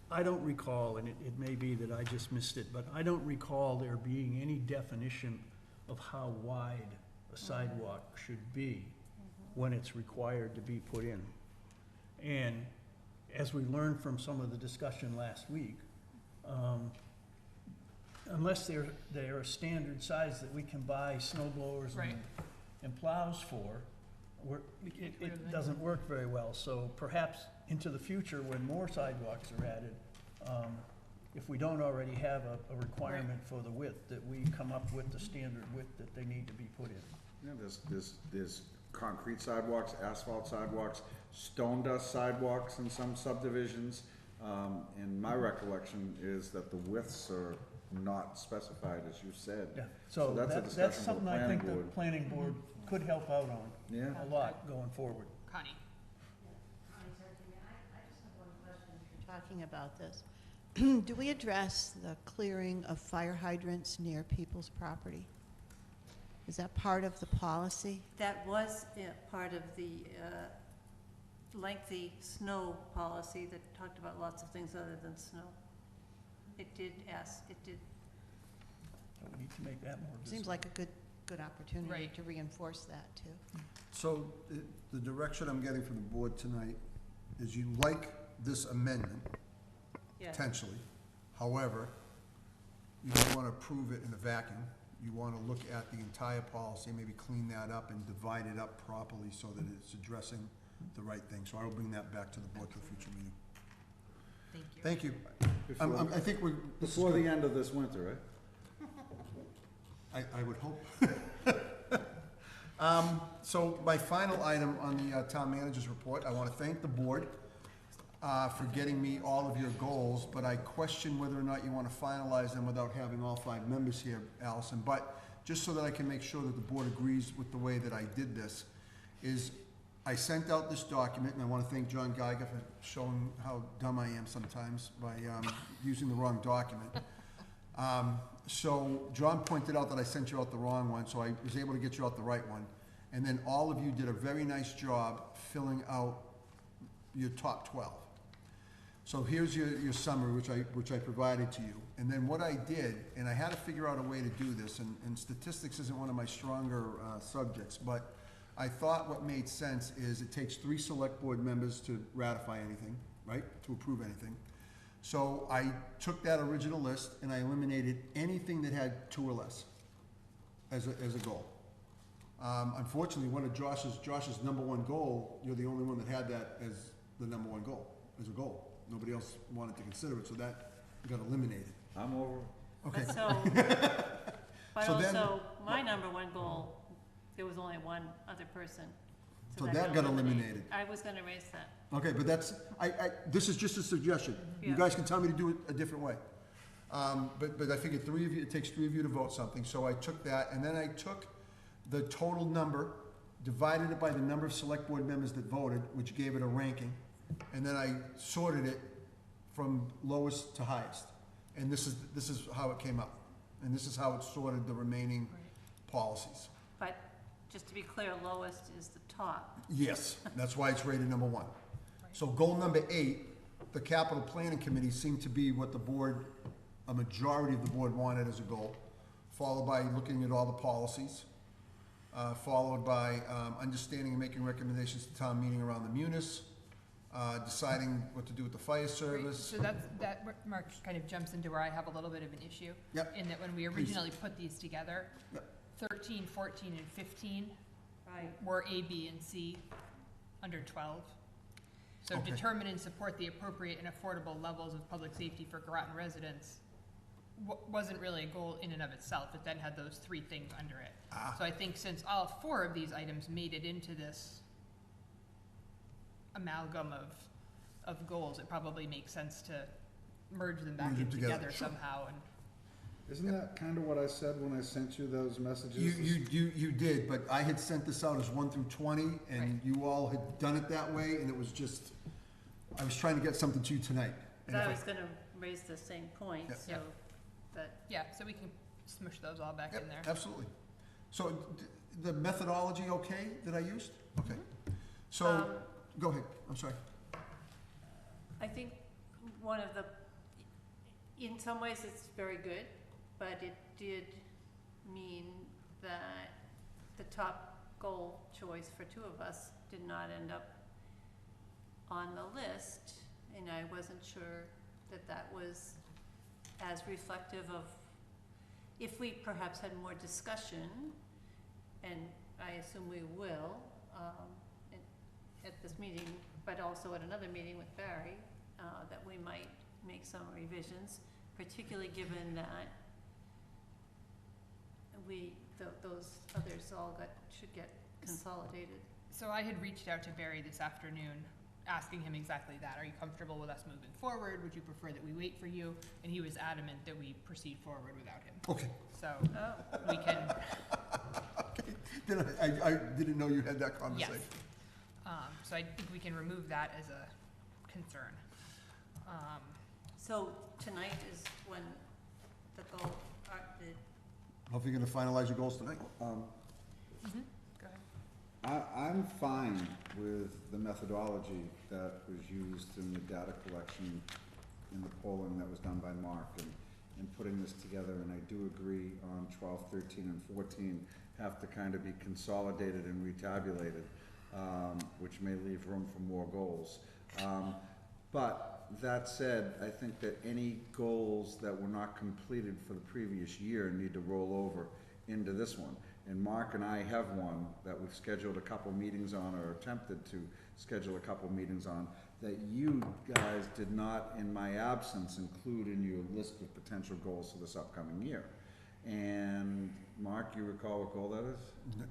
I don't recall, and it may be that I just missed it, but I don't recall there being any definition of how wide a sidewalk should be when it's required to be put in. And as we learned from some of the discussion last week, unless they're a standard size that we can buy snow blowers Right. and plows for, it doesn't work very well. So perhaps into the future, when more sidewalks are added, if we don't already have a requirement for the width, that we come up with the standard width that they need to be put in. Yeah, there's concrete sidewalks, asphalt sidewalks, stone dust sidewalks in some subdivisions. And my recollection is that the widths are not specified, as you said. Yeah, so that's a that's discussion for the something I planning think the board. planning board could help out on Yeah. a lot going forward. Connie? I just have one question. You're talking about this. Do we address the clearing of fire hydrants near people's property? Is that part of the policy? That was part of the lengthy snow policy that talked about lots of things other than snow. It did. We need to make that more visible. Seems like a good opportunity Right. to reinforce that, too. So the direction I'm getting from the board tonight is you like this amendment, Yeah. potentially. However, you don't want to approve it in a vacuum. You want to look at the entire policy, maybe clean that up and divide it up properly so that it's addressing the right thing. So I will bring that back to the board for a future meeting. Thank you. Thank you. I think we're, this is Before good. the end of this winter, right? I would hope. So my final item on the town manager's report, I want to thank the board for getting me all of your goals, but I question whether or not you want to finalize them without having all 5 members here, Allison. But just so that I can make sure that the board agrees with the way that I did this, is I sent out this document, and I want to thank John Geiger for showing how dumb I am sometimes by using the wrong document. So John pointed out that I sent you out the wrong one, so I was able to get you out the right one. And then all of you did a very nice job filling out your top 12. So here's your summary, which I provided to you. And then what I did, and I had to figure out a way to do this, and statistics isn't one of my stronger subjects, but I thought what made sense is it takes 3 select board members to ratify anything, right, to approve anything. So I took that original list and I eliminated anything that had 2 or less as a goal. Unfortunately, one of Josh's number 1 goal, you're the only one that had that as the number 1 goal, as a goal. Nobody else wanted to consider it, so that got eliminated. I'm over. Okay. But So then- also, my number 1 goal, there was only one other person. So that got eliminated. I was gonna raise that. Okay, but that's, this is just a suggestion. You Yeah. guys can tell me to do it a different way. But I figured 3 of you, it takes 3 of you to vote something, so I took that, and then I took the total number, divided it by the number of select board members that voted, which gave it a ranking, and then I sorted it from lowest to highest. And this is how it came up, and this is how it sorted the remaining policies. But just to be clear, lowest is the top. Yes, that's why it's rated number 1. So goal number 8, the capital planning committee seemed to be what the board, a majority of the board wanted as a goal, followed by looking at all the policies. followed by understanding and making recommendations to town meeting around the munis, deciding what to do with the fire Great. service. So that, Mark, kind of jumps into where I have a little bit of an issue. Yep. In that when we originally put these together, Yep. 13, 14, and 15 Right. were A, B, and C, under 12. So Okay. determine and support the appropriate and affordable levels of public safety for Groton residents wasn't really a goal in and of itself. It then had those three things under it. So I think since all four of these items made it into this amalgam of goals, it probably makes sense to merge them back Merge in them together, together sure. somehow. And Isn't that kind of what I said when I sent you those messages? You did, but I had sent this out as 1 through 20, and Right. you all had done it that way, and it was just, I was trying to get something to you tonight. And So if I was gonna raise the same point, Yep. so, Yep. but, yeah, so we can smush those all back Yep, in there. absolutely. So the methodology okay that I used? Okay. So, Um, go ahead, I'm sorry. I think one of the, in some ways it's very good, but it did mean that the top goal choice for two of us did not end up on the list, and I wasn't sure that that was as reflective of, if we perhaps had more discussion, and I assume we will, at this meeting, but also at another meeting with Barry, that we might make some revisions, particularly given that those others all should get consolidated. So I had reached out to Barry this afternoon, asking him exactly that. Are you comfortable with us moving forward? Would you prefer that we wait for you? And he was adamant that we proceed forward without him. Okay. So Oh, we can, Okay. Then I didn't know you had that yes. conversation. So I think we can remove that as a concern. so tonight is when the goal, Hopefully you're gonna finalize your goals tonight. Go ahead. I'm fine with the methodology that was used in the data collection, in the polling that was done by Mark, and putting this together, and I do agree on 12, 13, and 14 have to kind of be consolidated and retabulated, which may leave room for more goals. But that said, I think that any goals that were not completed for the previous year need to roll over into this one. And Mark and I have one that we've scheduled a couple meetings on, or attempted to schedule a couple meetings on, that you guys did not, in my absence, include in your list of potential goals for this upcoming year. And Mark, you recall what goal that is?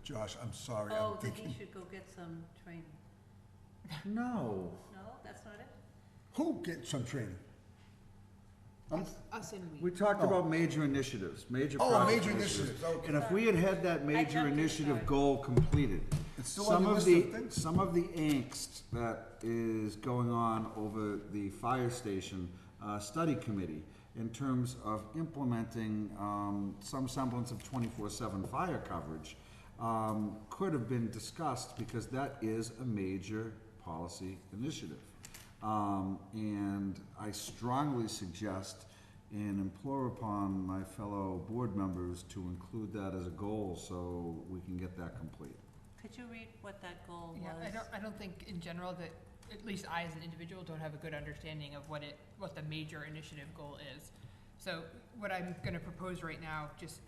Josh, I'm sorry, oh, I'm then he thinking, should go get some training. No. No, that's not it? who gets some training? Us and We talked Oh. about major initiatives, major Oh, project major initiatives. initiatives, okay. And if we had had that major jumped in, initiative sorry. goal completed, It's still on some your of list the, of things? some of the angst that is going on over the fire station, study committee in terms of implementing, some semblance of 24/7 fire coverage, could have been discussed, because that is a major policy initiative. And I strongly suggest and implore upon my fellow board members to include that as a goal so we can get that complete. Could you read what that goal was? Yeah, I don't think in general that, at least I as an individual don't have a good understanding of what the major initiative goal is. So what I'm gonna propose right now, just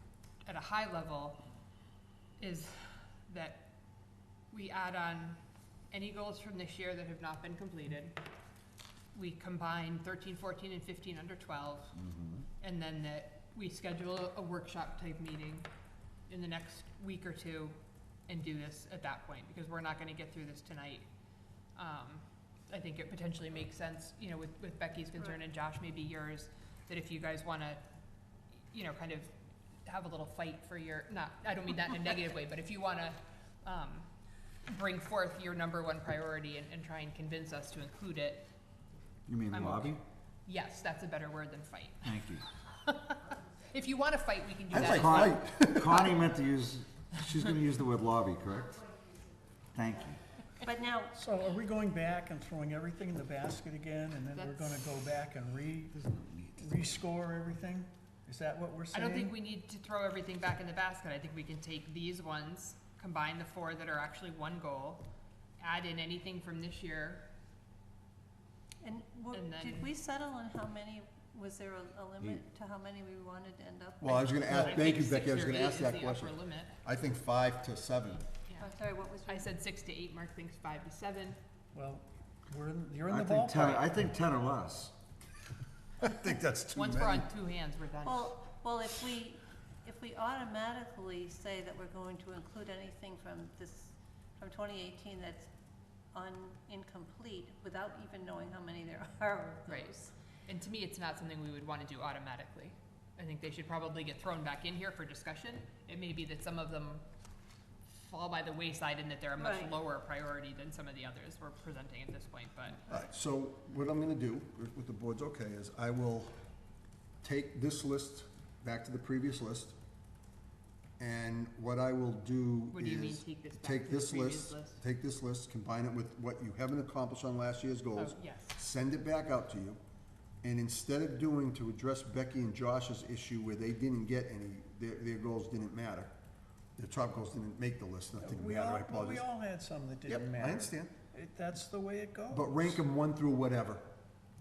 at a high level, is that we add on any goals from this year that have not been completed. We combine 13, 14, and 15 under 12, and then that we schedule a workshop type meeting in the next week or two and do this at that point, because we're not gonna get through this tonight. I think it potentially makes sense, you know, with Becky's concern and Josh, maybe yours, that if you guys wanna, you know, kind of have a little fight for your, I don't mean that in a negative way, but if you wanna, bring forth your number one priority and try and convince us to include it, You mean I'm lobby? yes, that's a better word than fight. Thank you. If you wanna fight, we can do I'd that. like as well. fight. Connie meant to use, she's gonna use the word lobby, correct? Thank you. But now, So are we going back and throwing everything in the basket again, and then we're That's- gonna go back and rescore everything? Is that what we're I saying? don't think we need to throw everything back in the basket. I think we can take these ones combine the 4 that are actually one goal, add in anything from this year. And And did then- we settle on how many, was there a limit to how many we wanted to end up with? Well, I was gonna ask, I thank you, think Becky, I was 6 or gonna 8 ask is that the question. upper limit. I think 5 to 7. Yeah. I'm sorry, what was your? I said 6 to 8, Mark thinks 5 to 7. Well, you're in I the think 10, ballpark. I think 10 or less. I think that's too Once many. we're on 2 hands, we're done. Well, if we automatically say that we're going to include anything from 2018 that's incomplete, without even knowing how many there are of Right. those. And to me, it's not something we would want to do automatically. I think they should probably get thrown back in here for discussion. It may be that some of them fall by the wayside and that they're a much Right. lower priority than some of the others we're presenting at this point, but. All right, so what I'm gonna do, with the board's okay, is I will take this list back to the previous list. And what I will do What do you mean, is take this back to take the this previous list, take this list, combine it with what you haven't accomplished on last year's goals. Oh, yes. Send it back out to you. And instead of doing, to address Becky and Josh's issue where they didn't get any, their goals didn't matter. Their top goals didn't make the list, nothing We matter, I all apologize. had some that Yep, didn't I matter. understand. That's the way it goes. But rank them 1 through whatever.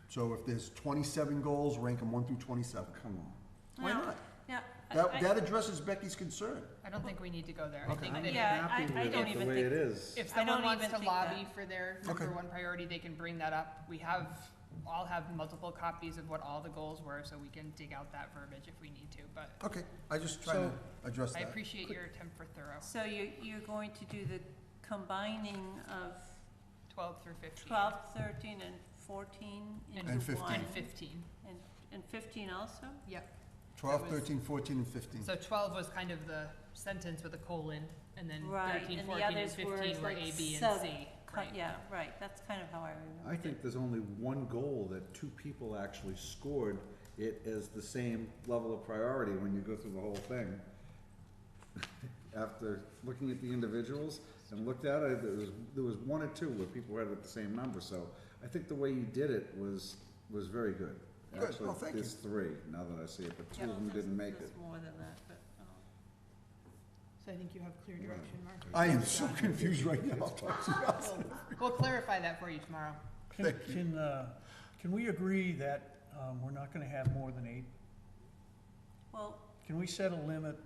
So if there's 27 goals, rank them 1 through 27. Come on. Why Well, not? Yeah. That addresses Becky's concern. I don't think we need to go there. I Okay. think I'm that Yeah, I happy don't with it even the way think- it is. if I don't someone wants even to think lobby that. for their Okay. number 1 priority, they can bring that up. We all have multiple copies of what all the goals were, so we can dig out that verbiage if we need to, but Okay, I just try to address I that. appreciate your attempt for thorough. So you're going to do the combining of 12 through 15. 12, 13, and 14 And into 15. one? And 15. And 15 also? Yep. 12, that was- 13, 14, and 15. So 12 was kind of the sentence with a colon, and then Right, 13, and the 14, and others were 15 were like A, B, and sub- C. Right. Yeah, right, that's kind of how I remember. I think there's only one goal that 2 people actually scored it as the same level of priority when you go through the whole thing. After looking at the individuals and looked at it, there was 1 or 2 where people had it at the same number, so I think the way you did it was very good. Good. Actually, Oh, thank there's 3, now that I see it, but 2 of them didn't make it. There's more than that, but, So I think you have clear direction, Mark. I am so confused right now. I'll talk to you guys. We'll clarify that for you tomorrow. Can we agree that, we're not gonna have more than 8? well, Can we set a limit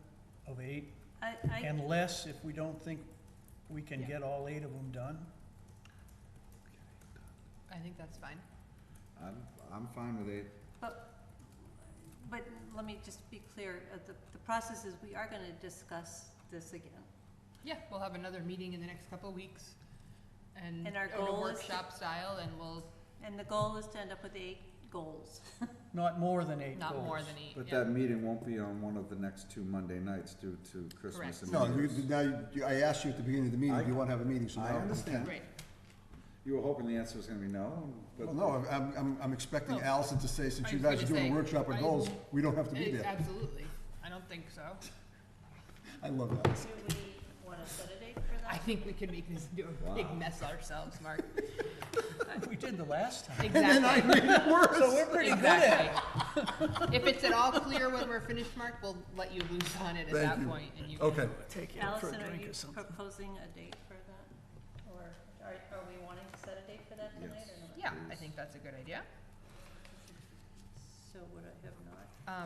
of 8 I, and less if we don't think we can Yeah. get all 8 of them done? I think that's fine. I'm fine with 8. but let me just be clear, the process is we are gonna discuss this again. Yeah, we'll have another meeting in the next couple of weeks, and And our in a goal is to- workshop style, and we'll, And the goal is to end up with 8 goals. Not more than 8 goals. not more than 8, But yeah. that meeting won't be on one of the next 2 Monday nights due to Christmas Correct. and No, New Year's. I asked you at the beginning of the meeting, I- do you want to have a meeting, so now. I you understand. Right, You were hoping the answer was gonna be no, but. Well, no, I'm expecting Well, Allison to say, since I you was guys are gonna doing a say, workshop on goals, we don't have to be there. Absolutely. I don't think so. I love Allison. Do we wanna set a date for I that? think we could make this into a big Wow. mess ourselves, Mark. We did the last time. Exactly. So we're pretty good at it. Exactly. If it's at all clear when we're finished, Mark, we'll let you loose on it at Thank that you. point, and you can. Okay, Take you out for a Allison, are drink you or something. proposing a date for that? Or are we wanting to set a date for that tonight Yes. or not? Yeah, I think that's a good idea. So would I have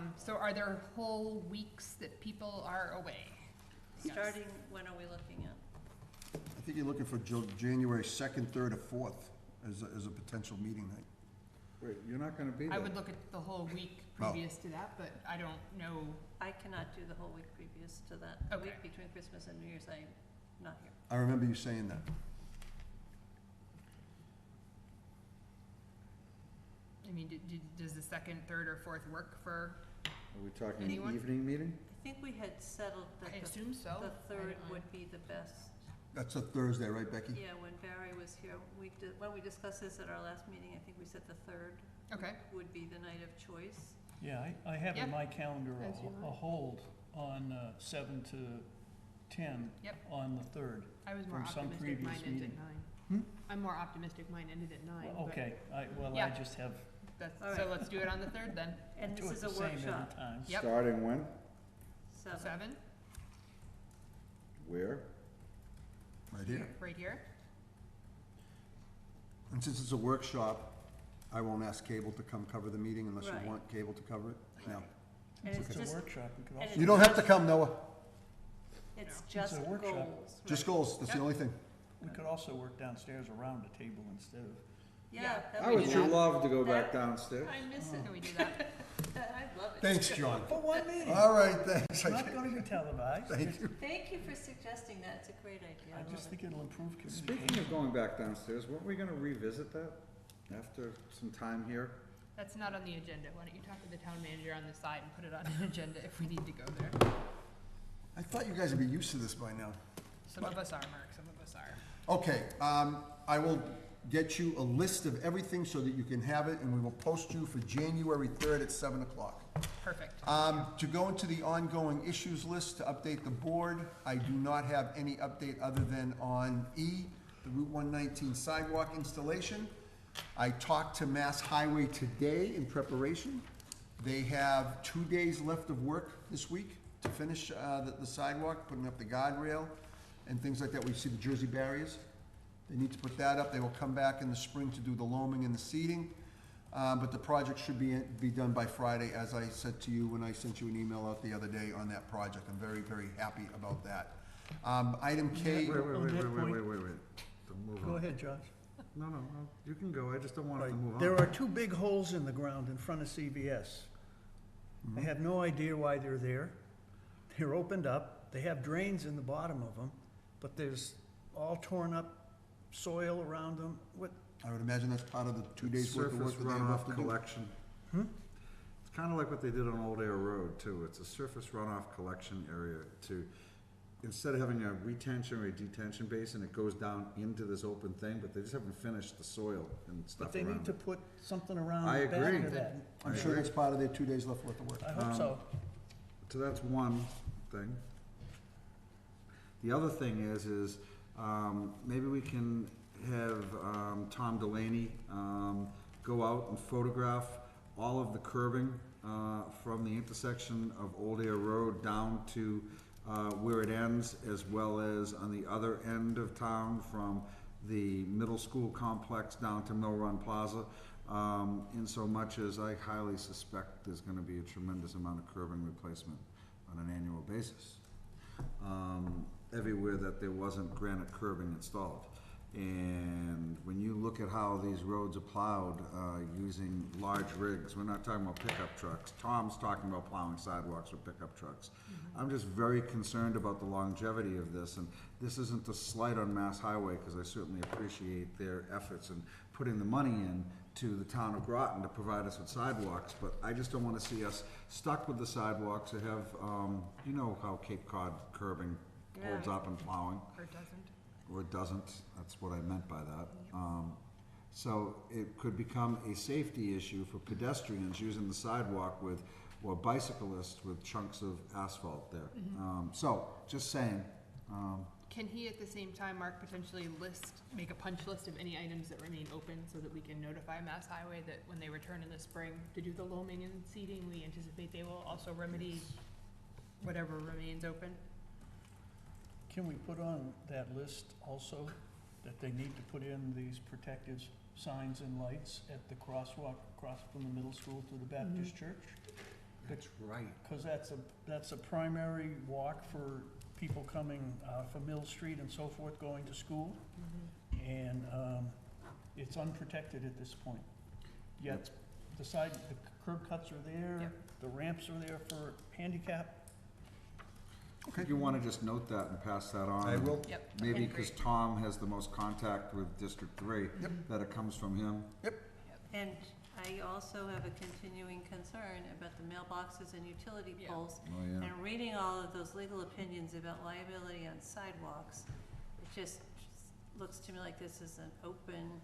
not? So are there whole weeks that people are away? Yes. Starting, when are we looking at? I think you're looking for January 2nd, 3rd, or 4th as a potential meeting night. Wait, you're not gonna be there? I would look at the whole week Oh. previous to that, but I don't know. I cannot do the whole week previous to that. The Okay. week between Christmas and New Year's, I'm not here. I remember you saying that. I mean, does the 2nd, 3rd, or 4th work for? Are we talking an Anyone? evening meeting? I think we had settled that I assume so. the I third don't know. would be the best. That's a Thursday, right, Becky? Yeah, when Barry was here, when we discussed this at our last meeting, I think we said the third Okay. would be the night of choice. Yeah, I have Yeah. in my calendar As you a want. hold on 7 to 10 Yep. on the 3rd. I was more From some optimistic. Mine previous ended meeting. at 9. Hmm? I'm more optimistic. Mine ended at 9. but Okay, I Yeah. just have, That's, All so right. let's do it on the 3rd then. And do this it is the a same every workshop, time. Yep. Starting when? 7. 7. Where? Right here. Right here? And since it's a workshop, I won't ask cable to come cover the meeting unless you Right. want cable to cover it. No. And If it's it's a just, workshop, we could and also, it's You don't have to just- come, Noah. It's It's just a workshop. goals, Just right? goals. That's the only thing. we could also work downstairs around the table instead of, Yeah, that I would would be sure nice. love to go That- back downstairs. I miss it. Can we do that? I love it. Thanks, John. for one meeting. All right, thanks. It's not gonna be televised. Thank you. Thank you for suggesting that, it's a great idea, I I love just it. think it'll improve Speaking communication. of going back downstairs, weren't we gonna revisit that after some time here? That's not on the agenda. Why don't you talk to the town manager on the side and put it on an agenda if we need to go there? I thought you guys would be used to this by now. Some of us are, Mark, some of us are. Okay, I will get you a list of everything so that you can have it, and we will post you for January 3rd at 7 o'clock. Perfect. To go into the ongoing issues list to update the board, I do not have any update other than on E, the Route 119 sidewalk installation. I talked to Mass Highway today in preparation. They have 2 days left of work this week to finish the sidewalk, putting up the guardrail and things like that. We see the Jersey barriers. They need to put that up. They will come back in the spring to do the loaming and the seeding. But the project should be done by Friday, as I said to you when I sent you an email out the other day on that project. I'm very, very happy about that. Item K. Wait, On that point- Don't move on. Go ahead, Josh. No, you can go, I just don't want it to Right. move on. There are two big holes in the ground in front of CVS. I have no idea why they're there. They're opened up, they have drains in the bottom of them, but there's all torn up soil around them. What, I would imagine that's part of the 2 days worth of work Surface that they have left runoff to do. collection. Hmm? It's kinda like what they did on Old Air Road too, it's a surface runoff collection area to, instead of having a retention or a detention basin, it goes down into this open thing, but they just haven't finished the soil and but stuff they need around to it. put something around I the back agree. of that. I'm sure that's part of their 2 days left worth of work. I hope so. So that's one thing. The other thing is, maybe we can have, Tom Delaney, go out and photograph all of the curbing, from the intersection of Old Air Road down to, where it ends, as well as on the other end of town from the middle school complex down to Mill Run Plaza. In so much as I highly suspect there's gonna be a tremendous amount of curbing replacement on an annual basis. Everywhere that there wasn't granite curbing installed. And when you look at how these roads are plowed, using large rigs, we're not talking about pickup trucks. Tom's talking about plowing sidewalks with pickup trucks. I'm just very concerned about the longevity of this, and this isn't a slight on Mass Highway, because I certainly appreciate their efforts in putting the money in to the town of Groton to provide us with sidewalks, but I just don't wanna see us stuck with the sidewalks to have, you know how Cape Cod curbing holds Yeah. up in plowing, Or doesn't. or it doesn't, that's what I meant by that. So it could become a safety issue for pedestrians using the sidewalk with, or bicyclists with chunks of asphalt there. So, just saying, Can he at the same time, Mark, potentially make a punch list of any items that remain open so that we can notify Mass Highway that when they return in the spring to do the loaming and seeding, we anticipate they will also remedy whatever remains open? Can we put on that list also that they need to put in these protective signs and lights at the crosswalk across from the middle school to the Baptist church? that's right. Because that's a primary walk for people coming from Mill Street and so forth, going to school. And it's unprotected at this point. Yet the curb cuts are there, Yep. the ramps are there for handicap. If you wanna just note that and pass that on. I will. Yep. Maybe Okay, because great. Tom has the most contact with District 3, that it comes from him. And I also have a continuing concern about the mailboxes and utility Yeah. poles. Oh, yeah. And reading all of those legal opinions about liability on sidewalks, it just looks to me like this is an open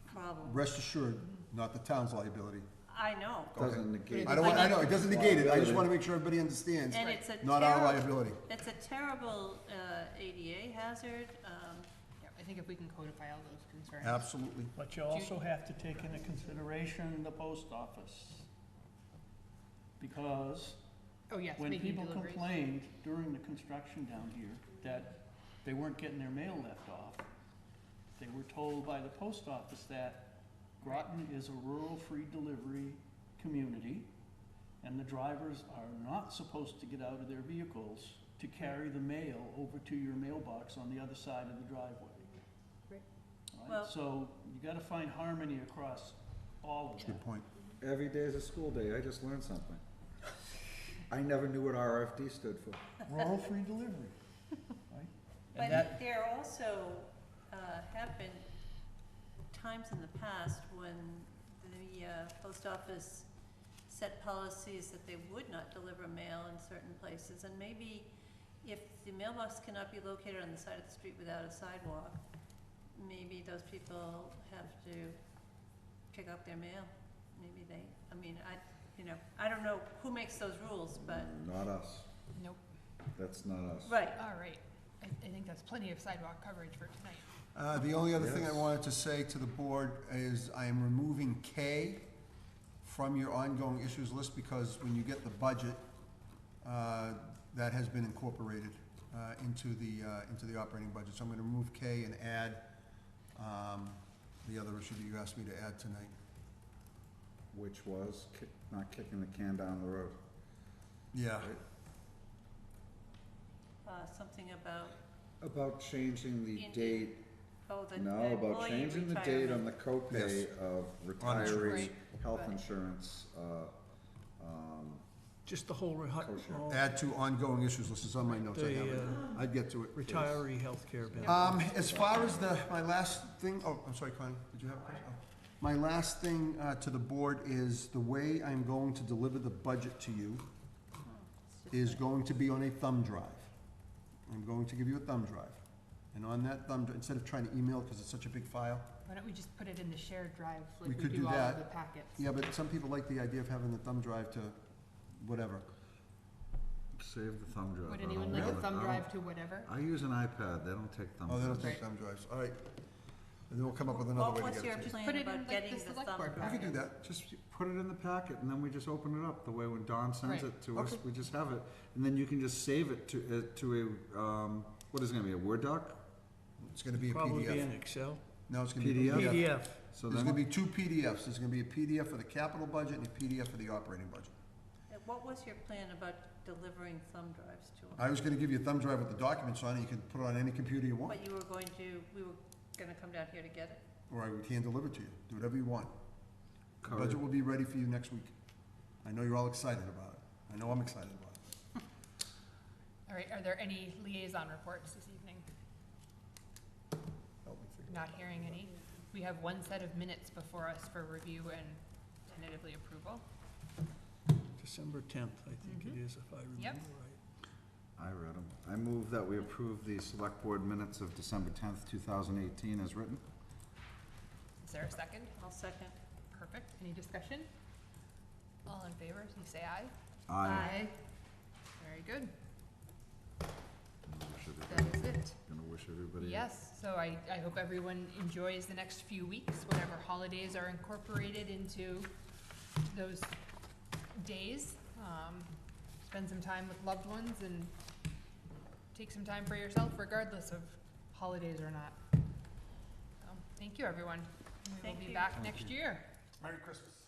problem. Rest assured, not the town's liability. I know. Doesn't negate. I know, it doesn't negate it, I just wanna make sure everybody understands, And it's a not our terrible, liability. it's a terrible ADA hazard. Yeah, I think if we can codify all those concerns. Absolutely. But you also have to take into consideration the post office. Because Oh, yes, when making people deliveries. complained during the construction down here that they weren't getting their mail left off. They were told by the post office that Groton is a rural free delivery community, and the drivers are not supposed to get out of their vehicles to carry the mail over to your mailbox on the other side of the driveway. Right. All Well- right, so you gotta find harmony across all of That's a that. good point. Every day is a school day, I just learned something. I never knew what RFD stood for. Rural free delivery, right? But And that, there also have been times in the past when the post office set policies that they would not deliver mail in certain places. And maybe if the mailbox cannot be located on the side of the street without a sidewalk, maybe those people have to pick up their mail. Maybe they, I mean, I don't know who makes those rules, but, Not us, Nope. that's not us. right. All right. I think that's plenty of sidewalk coverage for tonight. The only other thing I Yes. wanted to say to the board is I am removing K from your ongoing issues list because when you get the budget, that has been incorporated into the operating budget. So I'm gonna remove K and add the other issue that you asked me to add tonight. Which was not kicking the can down the road. Yeah. Something about, About changing the Indian- date, oh, the no, about employee changing the date on retirement. the copay Yes. of On insurance. retirees' health Right. insurance, just the whole Kosher. Add to ongoing issues list, it's on my notes, I have it. I'd get to it. retiree healthcare benefits. As far as my last thing, I'm sorry, Connie, did you have a question? Oh. My last thing to the board is the way I'm going to deliver the budget to you is going to be on a thumb drive. I'm going to give you a thumb drive. And on that thumb drive, instead of trying to email because it's such a big file, Why don't we just put it in the shared drive We like we could do do all of that. the packets? yeah, but some people like the idea of having the thumb drive to whatever. save the thumb drive. Would I don't anyone like a want it. thumb I don't- drive to whatever? I use an iPad, they don't take thumb Oh, they don't drives. take thumb drives, all right. And then we'll come up with another way What to was get your it to you. plan Put it in, about like, getting the the select thumb board We drive? could do that. Just put it in the packet, and then we just open it up, the way when Don sends Right. it to us, Okay. we just have it. And then you can just save it to a, what is it gonna be, a Word doc? It's gonna be a Probably be in PDF. Excel. No, it's gonna be a PDF? PDF. PDF. So There's gonna then, be two PDFs. There's gonna be a PDF for the capital budget and a PDF for the operating budget. What was your plan about delivering thumb drives to them? I was gonna give you a thumb drive with the documents on it. You can put it on any computer you want, But you were going to, we were gonna come down here to get it? or I would hand deliver it to you. Do whatever you want. The Covered. budget will be ready for you next week. I know you're all excited about it. I know I'm excited about it. All right, are there any liaison reports this evening? Help me figure it Not hearing any. We have one set of minutes before us for review and tentatively approval. December 10th, I think it Mhm. is, if I remember Yep. right. I read them. I move that we approve the select board minutes of December 10th, 2018 as written. Is there a second? I'll second. Perfect. Any discussion? All in favor, please say aye. Aye. Very good. Gonna wish That everybody- is it. Gonna wish everybody. Yes, so I hope everyone enjoys the next few weeks, whatever holidays are incorporated into those days. Spend some time with loved ones and take some time for yourself regardless of holidays or not. So, thank you, everyone. We will Thank be you. back next year. Merry Christmas.